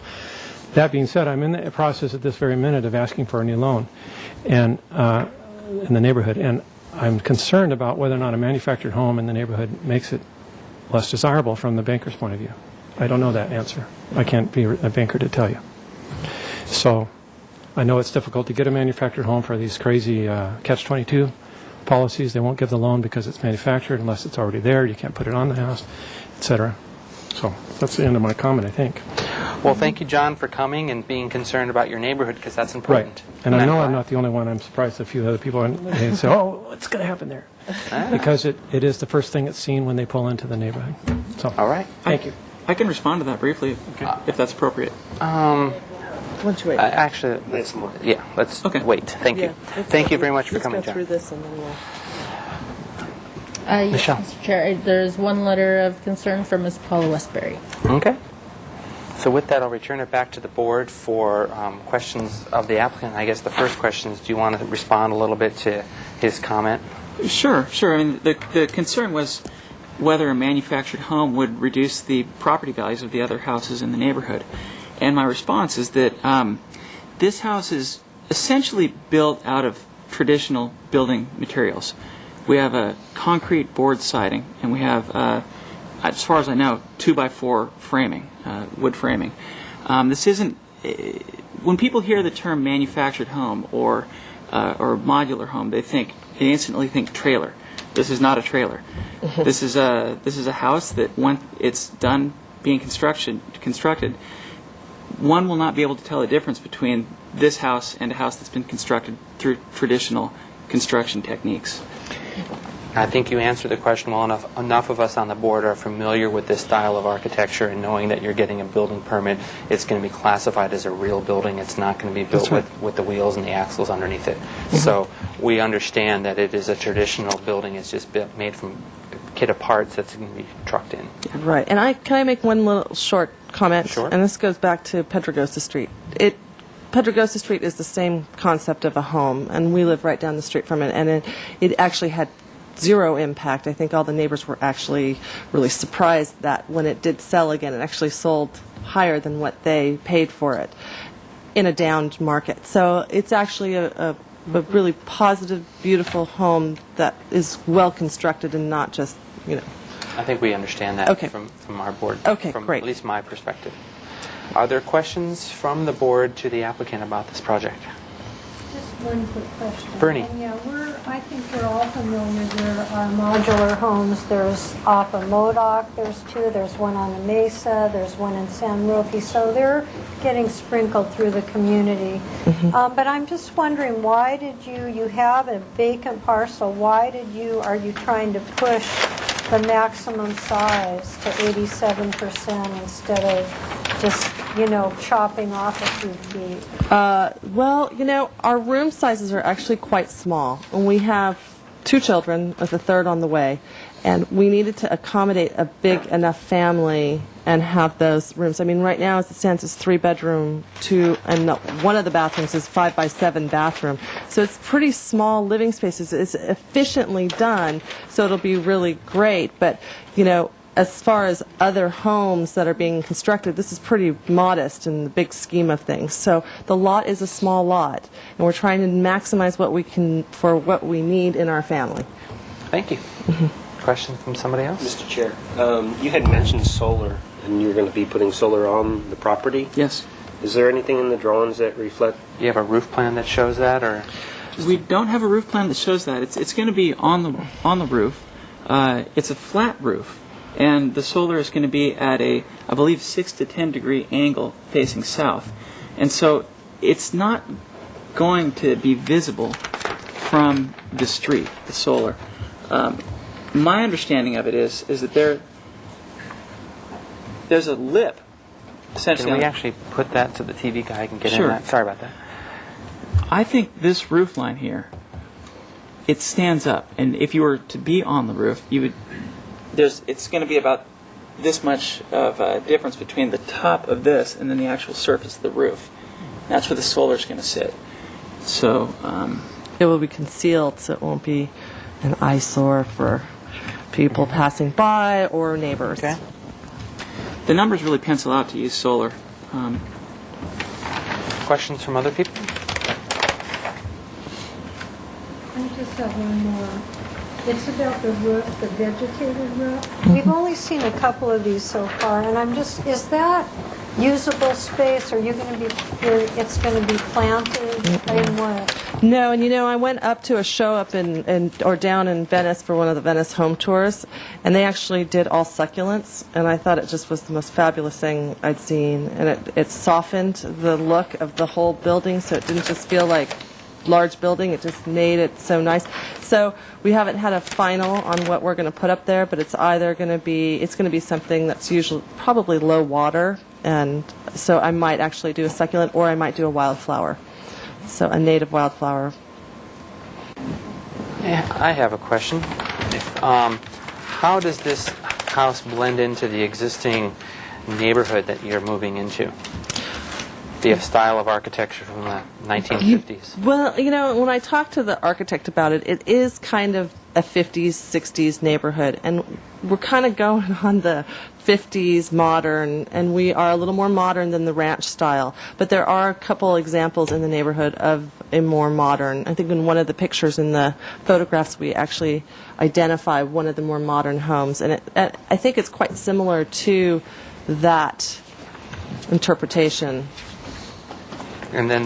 That being said, I'm in the process at this very minute of asking for a new loan and in the neighborhood. And I'm concerned about whether or not a manufactured home in the neighborhood makes it less desirable from the banker's point of view. I don't know that answer. I can't be a banker to tell you. So I know it's difficult to get a manufactured home for these crazy catch-22 policies. They won't give the loan because it's manufactured unless it's already there. You can't put it on the house, etc. So that's the end of my comment, I think. Well, thank you, John, for coming and being concerned about your neighborhood, because that's important. Right. And I know I'm not the only one. I'm surprised a few other people they say, oh, what's going to happen there? Because it is the first thing that's seen when they pull into the neighborhood. So, all right. Thank you. I can respond to that briefly, if that's appropriate. Once you wait. Actually, let's wait. Thank you. Thank you very much for coming, Let's go John. through this and then we'll... Yes, Michelle. Mr. Chair, there's one letter of concern from Ms. Paula Westbury. Okay. So with that, I'll return it back to the board for questions of the applicant. I guess the first question is, do you want to respond a little bit to his comment? Sure. I mean, the concern was whether a manufactured home would reduce the property values of the other houses in the neighborhood. And my response is that this house is essentially built out of traditional building materials. We have a concrete board siding, and we have, as far as I know, 2x4 framing, wood framing. This isn't. When people hear the term manufactured home or modular home, they instantly think trailer. This is not a trailer. This is a house that when it's done being constructed, one will not be able to tell the difference between this house and a house that's been constructed through traditional construction techniques. I think you answered the question well enough. Enough of us on the board are familiar with this style of architecture, and knowing that you're getting a building permit, it's going to be classified as a real building. It's not going to be built with the wheels and the axles underneath it. So we understand that it is a traditional building. It's just made from kit of parts that's going to be trucked in. Right. And can I make one little short comment? Sure. And this goes back to Pedregosa Street. Pedregosa Street is the same concept of a home, and we live right down the street from it, and it actually had zero impact. I think all the neighbors were actually really surprised that when it did sell again, it actually sold higher than what they paid for it in a downed market. So it's actually a really positive, beautiful home that is well constructed and not just, I think we understand that from our board, from great. At least my perspective. Are there questions from the board to the applicant about this project? Just one quick question. Bernie. And I think we're all familiar. There are modular homes. There's off of Modoc. There's 2. There's one on the Mesa. There's one in San Roque. So they're getting sprinkled through the community. But I'm just wondering, why did you have a vacant parcel? Why are you trying to push the maximum size to 87% instead of just chopping off a few feet? Well, our room sizes are actually quite small, and we have 2 children with a third on the way, and we needed to accommodate a big enough family and have those rooms. I mean, right now, as it stands, it's 3-bedroom, 2, and one of the bathrooms is 5-by-7 bathroom. So it's pretty small living spaces. It's efficiently done, so it'll be really great. But, as far as other homes that are being constructed, this is pretty modest in the big scheme of things. So the lot is a small lot, and we're trying to maximize what we can for what we need in our family. Thank you. Question from somebody else? Mr. Chair, you had mentioned solar, and you're going to be putting solar on the property. Yes. Is there anything in the drawings that reflect? Do you have a roof plan that shows that, or? We don't have a roof plan that shows that. It's going to be on the roof. It's a flat roof, and the solar is going to be at I believe, 6 to 10 degree angle facing south, and so it's not going to be visible from the street. The solar. My understanding of it is that there's a lip. Essentially, Can we actually put that so the TV guy can get Sure. in that? Sorry about that. I think this roof line here, it stands up, and if you were to be on the roof, it's going to be about this much of a difference between the top of this and then the actual surface of the roof. That's where the solar is going to sit. So It will be concealed, so it won't be an eyesore for people passing by or neighbors. Okay. the numbers really pencil out to use solar. Questions from other people? I just have one more. It's about the roof, the vegetated roof. We've only seen a couple of these so far, and is that usable space? Are you going to be, it's going to be planted? I didn't want to. No, and I went up to a show up or down in Venice for one of the Venice home tours, and they actually did all succulents, and I thought it just was the most fabulous thing I'd seen, and it softened the look of the whole building, so it didn't just feel like large building, it just made it so nice. So we haven't had a final on what we're going to put up there, but it's either going to be something that's usually probably low water, and so I might actually do a succulent, or I might do a wildflower. So a native wildflower. Yeah, I have a question. How does this house blend into the existing neighborhood that you're moving into? The style of architecture from the 1950s. Well, when I talked to the architect about it, it is kind of a 50s, 60s neighborhood, and we're kind of going on the 50s modern, and we are a little more modern than the ranch style. But there are a couple examples in the neighborhood of a more modern. I think in one of the pictures in the photographs, we actually identify one of the more modern homes, and I think it's quite similar to that interpretation. And then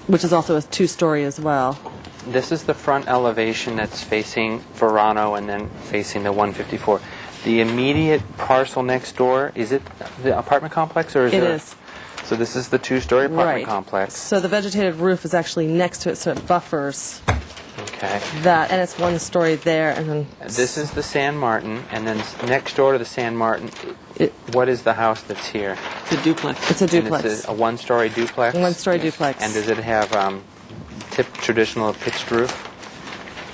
which is also a two-story as well. This is the front elevation that's facing Verano and then facing the 154. The immediate parcel next door, is it the apartment complex, or is It there? is. So this is the two-story apartment Right. complex. So the vegetated roof is actually next to it, so it buffers Okay. that, and it's one story there, and then This is the San Martin, and then next door to the San Martin, what is the house that's here? It's a duplex. it's a And duplex. it's a one-story duplex? One-story duplex. And does it have traditional pitched roof?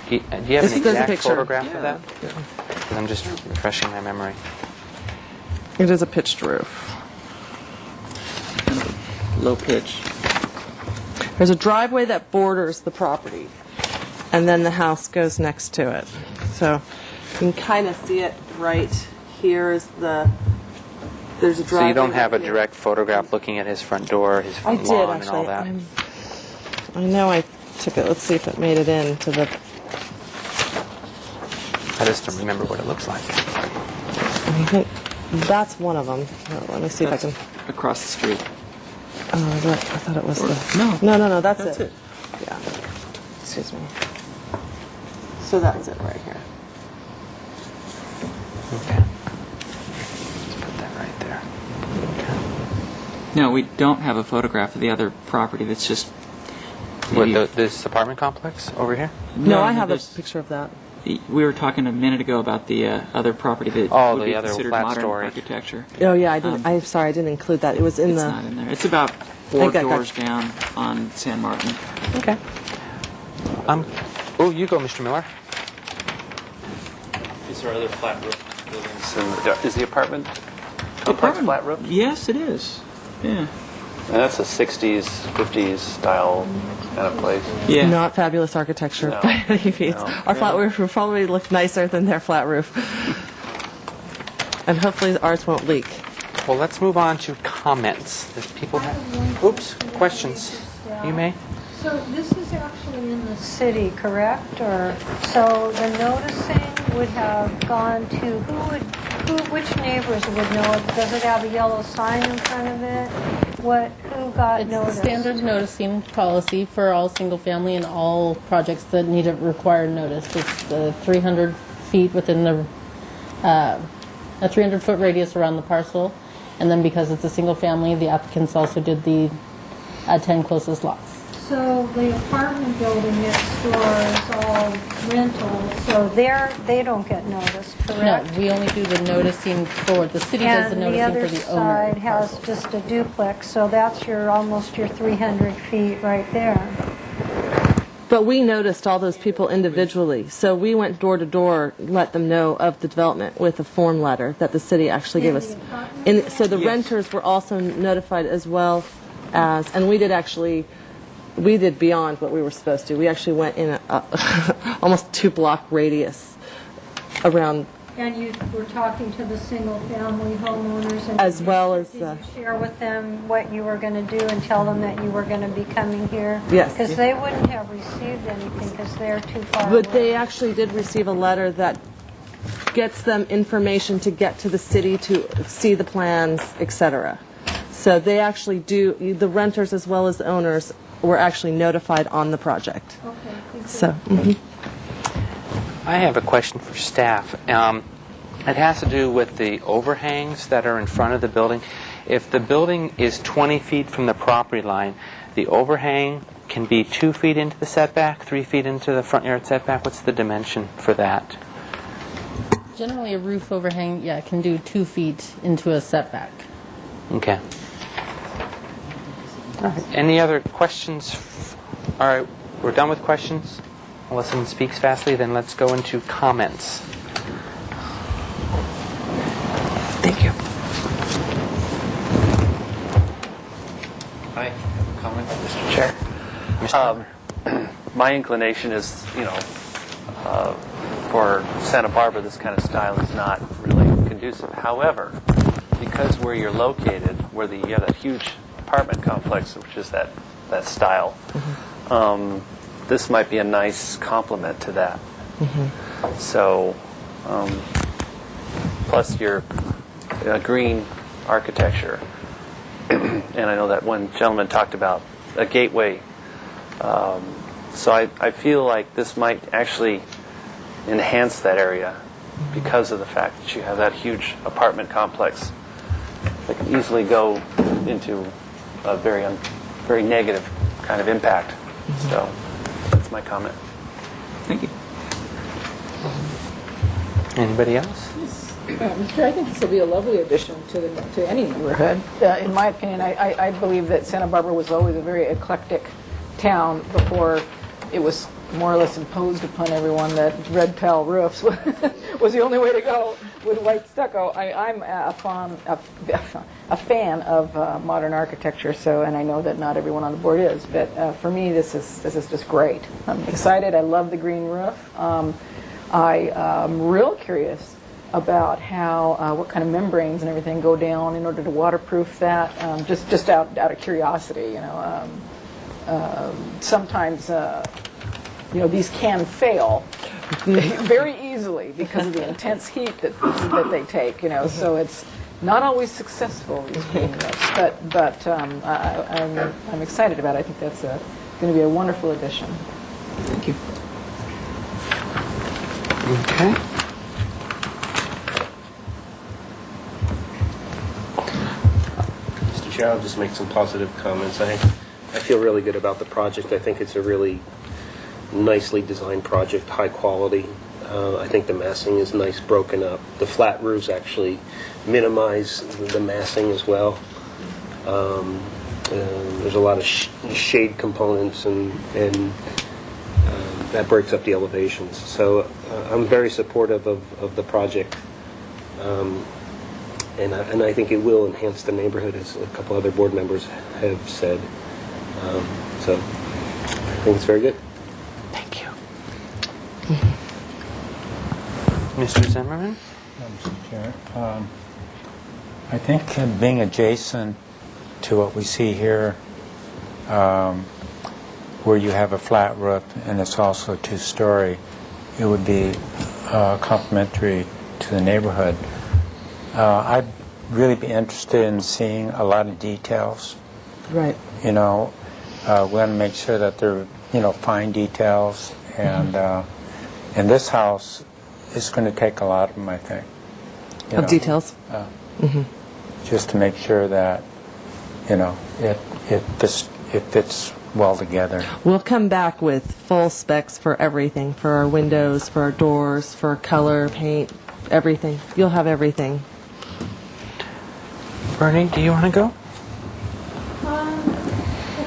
Do you have an There's a exact picture. photograph of that? 'Cause I'm just refreshing my memory. It is a pitched roof. Low pitch. There's a driveway that borders the property, and then the house goes next to it. So you can kind of see it right here is there's a driveway. So you don't have a right here. direct photograph looking at his front door, his I front did, lawn, and all actually. that? I know I took it. Let's see if it made it into the... I just don't remember what it looks like. I think that's one of them. Let me see if I can... Across the street. I thought it was the... No. No, that's That's it. Yeah. Excuse me. So that's it right here. Okay. Let's put that right there. No, we don't have a photograph of the other property. That's just What, this apartment complex over here? No, I have a there's- picture of that. We were talking a minute ago about the other property that Oh, would the be other considered flat modern story. architecture. Oh, yeah, I didn't, I'm sorry, I didn't include that. It was in It's the... not in there. It's about I 4 got- doors down on San Martin. Okay. Oh, you go, Mr. Miller. These are other flat roof buildings. Is the apartment complex flat roof? Yes, it is. Yeah. And that's a 60s, 50s style kind of place. Yeah. Not fabulous architecture No. by any means. No. Our flat roof will probably look nicer than their flat roof. And hopefully ours won't leak. Well, let's move on to comments. Does people have... Oops, questions. You may. So this is actually in the city, correct? Or, so the noticing would have gone to, which neighbors would know it? Does it have a yellow sign in front of it? Who got It's the noticed? standard noticing policy for all single-family and all projects that need a required notice. It's the 300 feet within the, a 300-foot radius around the parcel. And then because it's a single-family, the applicants also did the 10 closest lots. So the apartment building next door is all rental, so they don't get noticed, No, correct? we only do the noticing for, the city does the And the noticing other for the owner. side has just a duplex, so that's almost your 300 feet right there. But we noticed all those people individually. So we went door to door, let them know of the development with a form letter that the city actually gave us. So the renters were also notified as well as, and we did beyond what we were supposed to. We actually went in a almost 2-block radius around. And you were talking to the single-family homeowners? And As well as, did you share with them what you were going to do and tell them that you were going to be coming here? Yes. Because they wouldn't have received anything because they're too far away. But they actually did receive a letter that gets them information to get to the city to see the plans, etc. So they actually do, the renters as well as the owners were actually notified on the project. Okay, thank you. So, I have a question for staff. It has to do with the overhangs that are in front of the building. If the building is 20 feet from the property line, the overhang can be 2 feet into the setback, 3 feet into the front yard setback. What's the dimension for that? Generally, a roof overhang, can do 2 feet into a setback. Okay. All right. Any other questions? All right, we're done with questions. Unless someone speaks fastly, then let's go into comments. thank you. Hi, comment, Mr. Chair. My inclination is, for Santa Barbara, this kind of style is not really conducive. However, because where you're located, where you have that huge apartment complex, which is that style, this might be a nice complement to that. So, plus your green architecture, and I know that one gentleman talked about a gateway. So I feel like this might actually enhance that area because of the fact that you have that huge apartment complex that can easily go into a very negative kind of impact. So that's my comment. Thank you. Anybody else? Mr. I think this will be a lovely addition to any neighborhood. In my opinion, I believe that Santa Barbara was always a very eclectic town before it was more or less imposed upon everyone that red tile roofs was the only way to go with white stucco. I'm a fan of modern architecture, and I know that not everyone on the board is, but for me this is just great. I'm excited. I love the green roof. I'm real curious about how what kind of membranes and everything go down in order to waterproof that. Just out of curiosity, sometimes these can fail very easily because of the intense heat that they take. So it's not always successful, these green roofs. But I'm excited about it. I think that's going to be a wonderful addition. Thank you. Okay. Mr. Chair, I'll just make some positive comments. I feel really good about the project. I think it's a really nicely designed project, high quality. I think the massing is nice broken up. The flat roofs actually minimize the massing as well. There's a lot of shade components, and that breaks up the elevations. So I'm very supportive of the project, and I think it will enhance the neighborhood, as a couple other board members have said. So I think it's very good. Thank you. Mr. Zimmerman? Mr. Chair, I think being adjacent to what we see here, where you have a flat roof and it's also two-story, it would be complementary to the neighborhood. I'd really be interested in seeing a lot of details. Right. We want to make sure that they're, fine details, and this house is going to take a lot of them, I think. Of details. Just to make sure that, it fits well together. We'll come back with full specs for everything, for our windows, for our doors, for our color, paint, everything. You'll have everything. Bernie, do you want to go?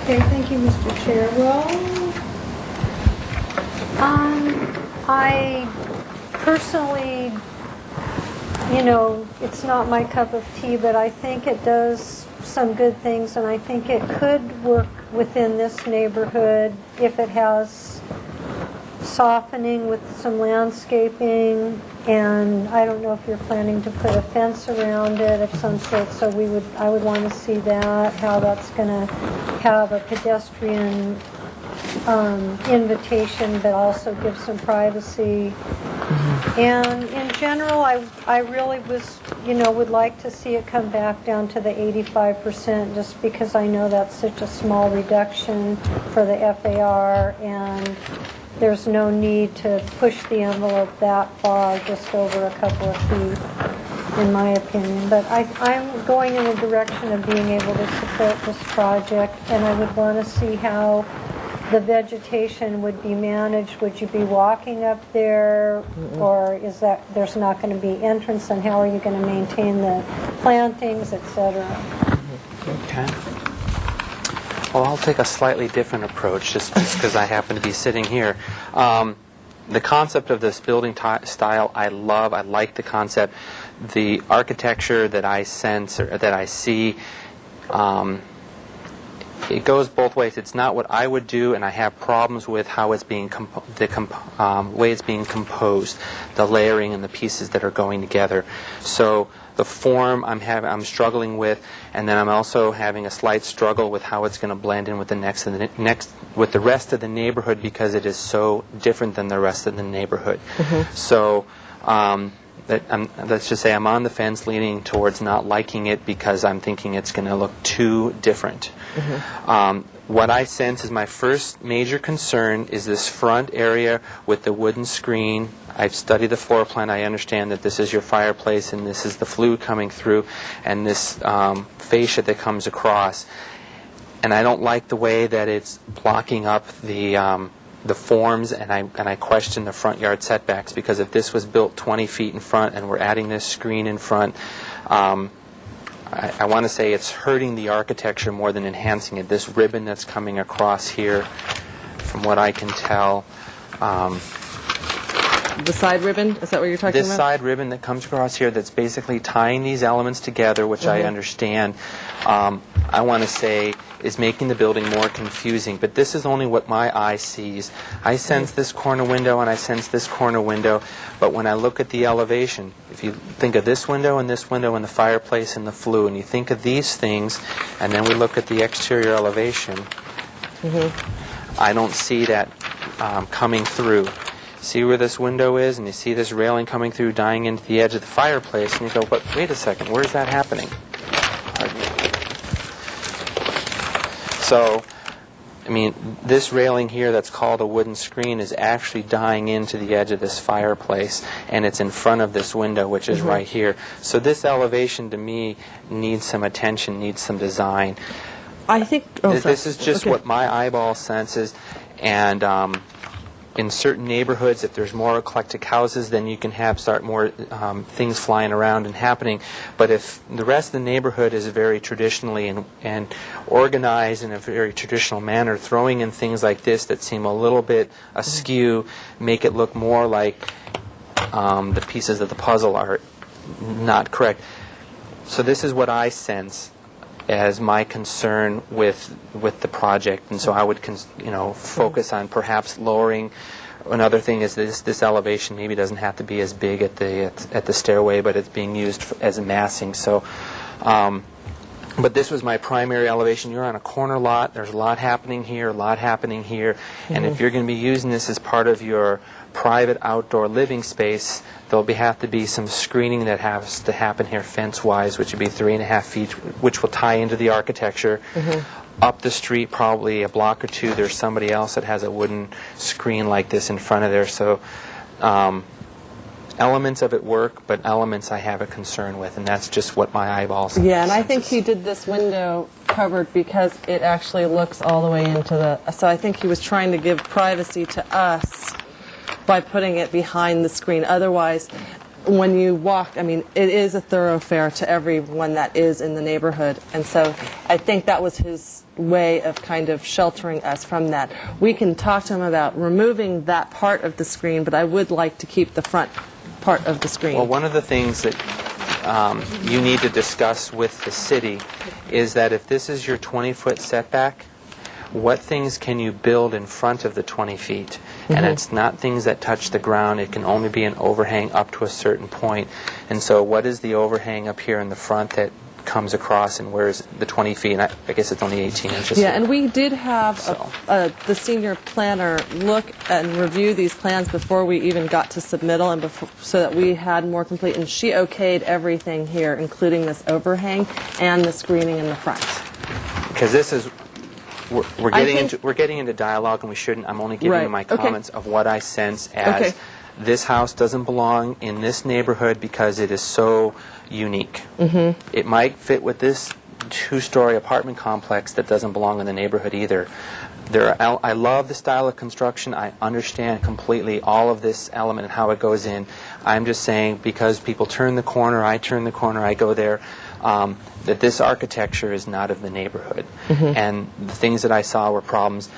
Okay, thank you, Mr. Chair. Well, I personally, it's not my cup of tea, but I think it does some good things, and I think it could work within this neighborhood if it has softening with some landscaping, and I don't know if you're planning to put a fence around it of some sort, so I would want to see that, how that's going to have a pedestrian invitation, but also give some privacy. And in general, I really would like to see it come back down to the 85%, just because I know that's such a small reduction for the FAR, and there's no need to push the envelope that far, just over a couple of feet, in my opinion. But I'm going in the direction of being able to support this project, and I would want to see how the vegetation would be managed. Would you be walking up there, or is that there's not going to be entrance, and how are you going to maintain the plantings, etc.? Okay. Well, I'll take a slightly different approach, just because I happen to be sitting here. The concept of this building style, I love. I like the concept. The architecture that I sense, or that I see, it goes both ways. It's not what I would do, and I have problems with how it's being way it's being composed, the layering and the pieces that are going together. So the form I'm struggling with, and then I'm also having a slight struggle with how it's going to blend in with with the rest of the neighborhood, because it is so different than the rest of the neighborhood. So let's just say I'm on the fence, leaning towards not liking it, because I'm thinking it's going to look too different. What I sense is my first major concern is this front area with the wooden screen. I've studied the floor plan. I understand that this is your fireplace, and this is the flue coming through, and this fascia that comes across. And I don't like the way that it's blocking up the forms, and I question the front yard setbacks, because if this was built 20 feet in front and we're adding this screen in front, I want to say it's hurting the architecture more than enhancing it. This ribbon that's coming across here, from what I can tell. The side ribbon, is that what you're talking This about? side ribbon that comes across here that's basically tying these elements together, which I understand, I want to say is making the building more confusing. But this is only what my eye sees. I sense this corner window and I sense this corner window, but when I look at the elevation, if you think of this window and the fireplace and the flue, and you think of these things, and then we look at the exterior elevation, I don't see that coming through. See where this window is, and you see this railing coming through, dying into the edge of the fireplace, and you go, but wait a second, where's that happening? Pardon me. So, I mean, this railing here that's called a wooden screen is actually dying into the edge of this fireplace, and it's in front of this window, which is right here. So this elevation, to me, needs some attention, needs some design. I think... This is just what my eyeball senses, and in certain neighborhoods, if there's more eclectic houses, then you can start more things flying around and happening. But if the rest of the neighborhood is very traditionally and organized in a very traditional manner, throwing in things like this that seem a little bit askew make it look more like the pieces of the puzzle are not correct. So this is what I sense as my concern with the project, and so I would focus on perhaps lowering. Another thing is this elevation maybe doesn't have to be as big at the stairway, but it's being used as a massing. So, but this was my primary elevation. You're on a corner lot. There's a lot happening here, and if you're going to be using this as part of your private outdoor living space, there'll have to be some screening that has to happen here fence-wise, which would be 3.5 feet, which will tie into the architecture. Up the street, probably a block or two, there's somebody else that has a wooden screen like this in front of there. So elements of it work, but elements I have a concern with, and that's just what my eyeballs. Yeah, and I think he did this window covered because it actually looks all the way into the... So I think he was trying to give privacy to us by putting it behind the screen. Otherwise, when you walk, I mean, it is a thoroughfare to everyone that is in the neighborhood. And so I think that was his way of kind of sheltering us from that. We can talk to him about removing that part of the screen, but I would like to keep the front part of the screen. Well, one of the things that you need to discuss with the city is that if this is your 20-foot setback, what things can you build in front of the 20 feet? And it's not things that touch the ground. It can only be an overhang up to a certain point. And so what is the overhang up here in the front that comes across, and where's the 20 feet? And I guess it's only 18 inches. Yeah, and we did have the senior planner look and review these plans before we even got to submittal, and so that we had more complete. And she okayed everything here, including this overhang and the screening in the front. Because this is... We're getting into dialogue, and we shouldn't. I'm only giving you my comments of what I sense as this house doesn't belong in this neighborhood because it is so unique. It might fit with this two-story apartment complex that doesn't belong in the neighborhood either. I love the style of construction. I understand completely all of this element and how it goes in. I'm just saying because people turn the corner, I go there. That this architecture is not of the neighborhood. And the things that I saw were problems.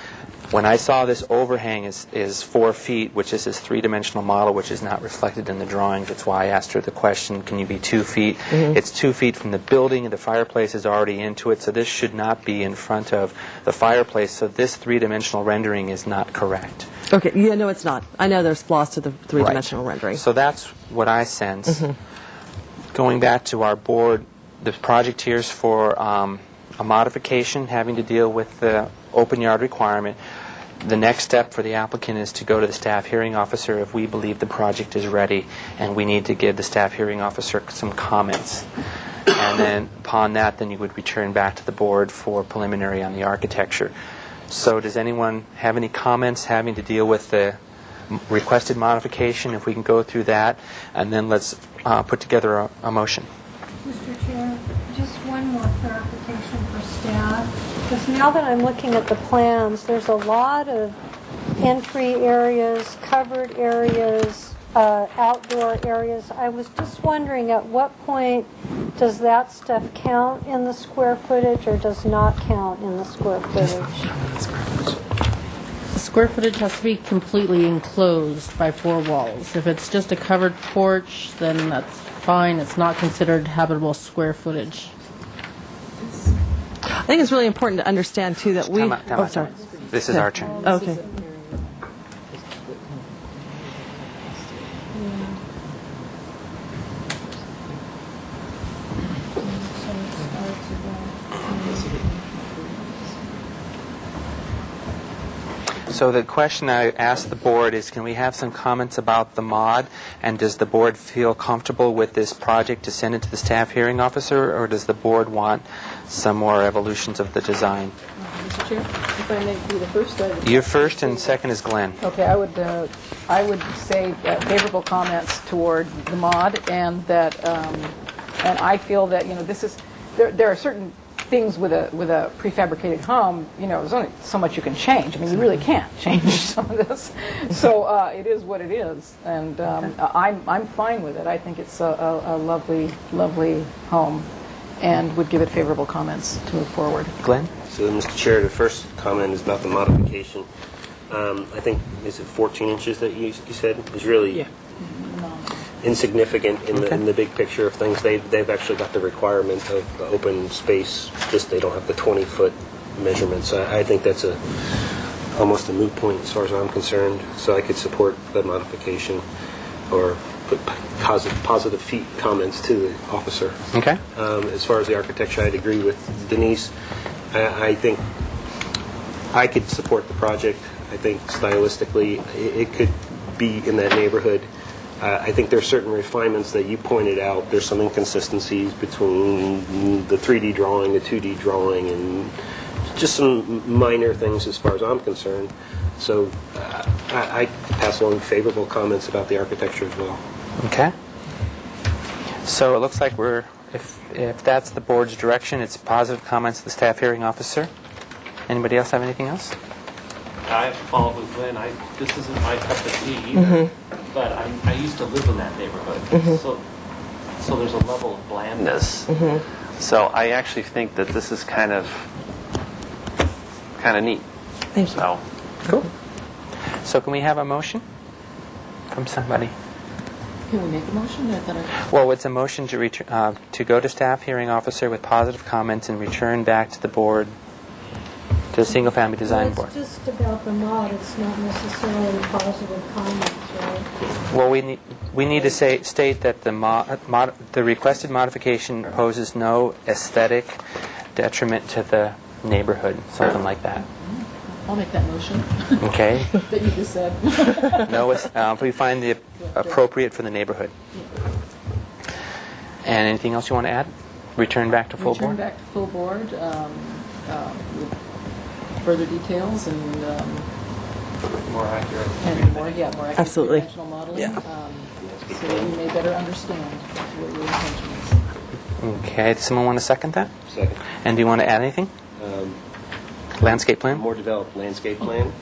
When I saw this overhang is 4 feet, which is this three-dimensional model, which is not reflected in the drawings. That's why I asked her the question, can you be 2 feet? It's 2 feet from the building, and the fireplace is already into it, so this should not be in front of the fireplace. So this three-dimensional rendering is not correct. Okay, yeah, no, it's not. I know there's flaws to the three-dimensional rendering. So that's what I sense. Going back to our board, the project here is for a modification having to deal with the open yard requirement. The next step for the applicant is to go to the staff hearing officer if we believe the project is ready, and we need to give the staff hearing officer some comments. And then upon that, then you would return back to the board for preliminary on the architecture. So does anyone have any comments having to deal with the requested modification? If we can go through that, and then let's put together a motion. Mr. Chair, just one more clarification for staff. Because now that I'm looking at the plans, there's a lot of entry areas, covered areas, outdoor areas. I was just wondering, at what point does that stuff count in the square footage or does not count in the square footage? The square footage has to be completely enclosed by 4 walls. If it's just a covered porch, then that's fine. It's not considered habitable square footage. I think it's really important to understand, too, that we... Time out. Sorry. This is our turn. Okay. So the question I asked the board is, can we have some comments about the mod, and does the board feel comfortable with this project to send it to the staff hearing officer, or does the board want some more evolutions of the design? Mr. Chair, if I may be the first, You're first, and second is Glenn. Okay, I would say favorable comments toward the mod, and that and I feel that this is there are certain things with a prefabricated home, there's only so much you can change. I mean, you really can't change some of this. So it is what it is, and I'm fine with it. I think it's a lovely, lovely home, and would give it favorable comments to move forward. Glenn? So, Mr. Chair, the first comment is about the modification. I think, is it 14 inches that you said? Is really insignificant in the big picture of things. They've actually got the requirement of the open space, just they don't have the 20-foot measurements. So I think that's almost a moot point as far as I'm concerned. So I could support the modification or put positive comments to the officer. Okay. As far as the architecture, I'd agree with Denise. I think I could support the project. I think stylistically it could be in that neighborhood. I think there are certain refinements that you pointed out. There's some inconsistencies between the 3D drawing, the 2D drawing, and just some minor things as far as I'm concerned. So I pass along favorable comments about the architecture as well. Okay. So it looks like if that's the board's direction, it's positive comments to the staff hearing officer. Anybody else have anything else? I have to follow up with Glenn. This isn't my cup of tea either, but I used to live in that neighborhood, so there's a level of blandness. So I actually think that this is kind of neat. Thank you. So, Cool. So can we have a motion from somebody? Can we make a motion? Well, it's a motion to go to staff hearing officer with positive comments and return back to the board, to the single family design board. It's just about the mod, it's not necessarily positive comments, right? Well, we need to state that the requested modification poses no aesthetic detriment to the neighborhood, something like that. I'll make that motion Okay. that you just said. We find the appropriate for the neighborhood. And anything else you want to add? Return back to full Return board? back to full board with further details and more accurate. more accurate Absolutely. dimensional modeling. Yeah. So that we may better understand what your intention is. Okay. Does someone want to second that? Second. And do you want to add anything? Landscape plan? More developed landscape plan.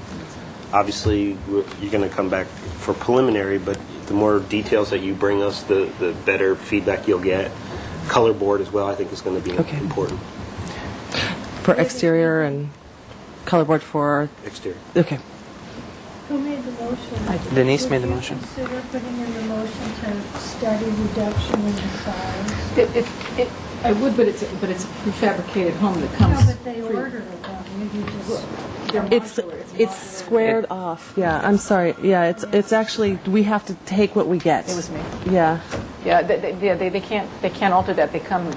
Obviously, you're going to come back for preliminary, but the more details that you bring us, the better feedback you'll get. Color board as well, I think, is going to be important. For exterior and color board for... Exterior. Okay. Who made the motion? Denise made the motion. Would you consider putting in the motion to study reduction in the size? I would, but it's a prefabricated home that comes. No, but they ordered it, though. Maybe just... It's squared off. Yeah, I'm sorry. Yeah, it's actually, we have to take what we get. It was me. Yeah. Yeah, they can't alter that. They come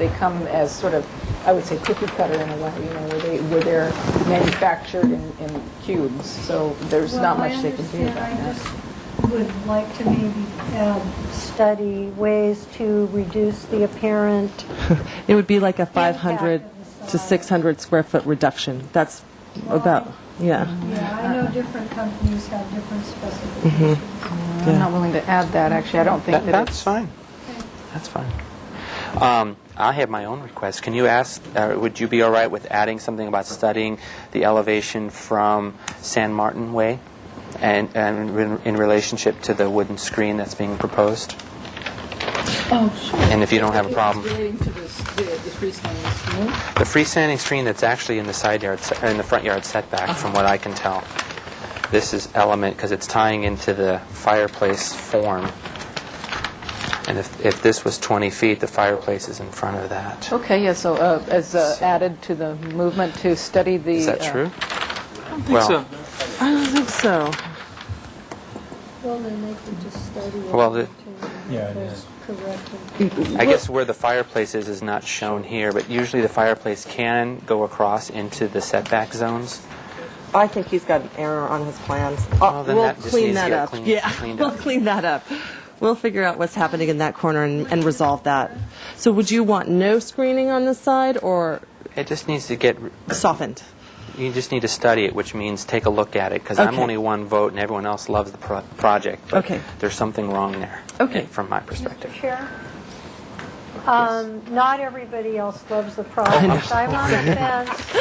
as sort of, I would say, cookie cutter in a way, where they're manufactured in cubes. So there's not much they can do about I that. just would like to maybe study ways to reduce the apparent... It would be like a 500 to 600 square foot reduction. That's about, yeah. Yeah, I know different companies have different specifications. I'm not willing to add that, actually. I don't think That's fine. That's fine. I have my own request. Can you ask, would you be all right with adding something about studying the elevation from San Martin Way and in relationship to the wooden screen that's being proposed? Oh, sure. And if you don't have a problem. Relating to the freestanding screen? The freestanding screen that's actually in the in the front yard setback, from what I can tell. This is element because it's tying into the fireplace form. And if this was 20 feet, the fireplace is in front of that. Okay, yeah, so as added to the movement to study the... Is that true? I don't think so. I don't think so. Well, then they could just study it. Well, Yeah, it is. Correctly. I guess where the fireplace is not shown here, but usually the fireplace can go across into the setback zones. I think he's got an error on his plans. Well, then We'll that just clean needs to that get up. cleaned We'll up. clean that up. We'll figure out what's happening in that corner and resolve that. So would you want no screening on this side or It just needs to get, softened? you just need to study it, which means take a look at it, because I'm Okay. only one vote and everyone else loves the project. But Okay. there's something wrong there, Okay. from my perspective. Mr. Chair, Not everybody else loves the project. I'm on the fence.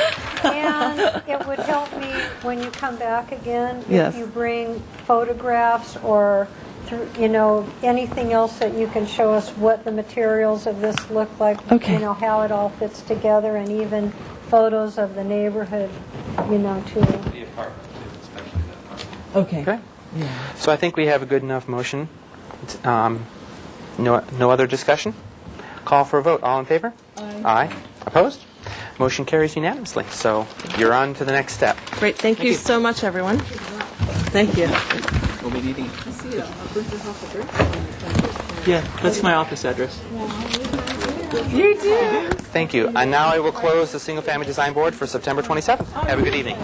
And it would help me when you come back again Yes. if you bring photographs or, anything else that you can show us what the materials of this look like, Okay. how it all fits together, and even photos of the neighborhood, too. Okay. Okay. So I think we have a good enough motion. No other discussion? Call for a vote. All in favor? Aye. Opposed? Motion carries unanimously. So you're on to the next step. Great. Thank you so much, everyone. Thank you. We'll be needing. Yeah, that's my office address. Thank you. And now I will close the Single Family Design Board for September 27th. Have a good evening.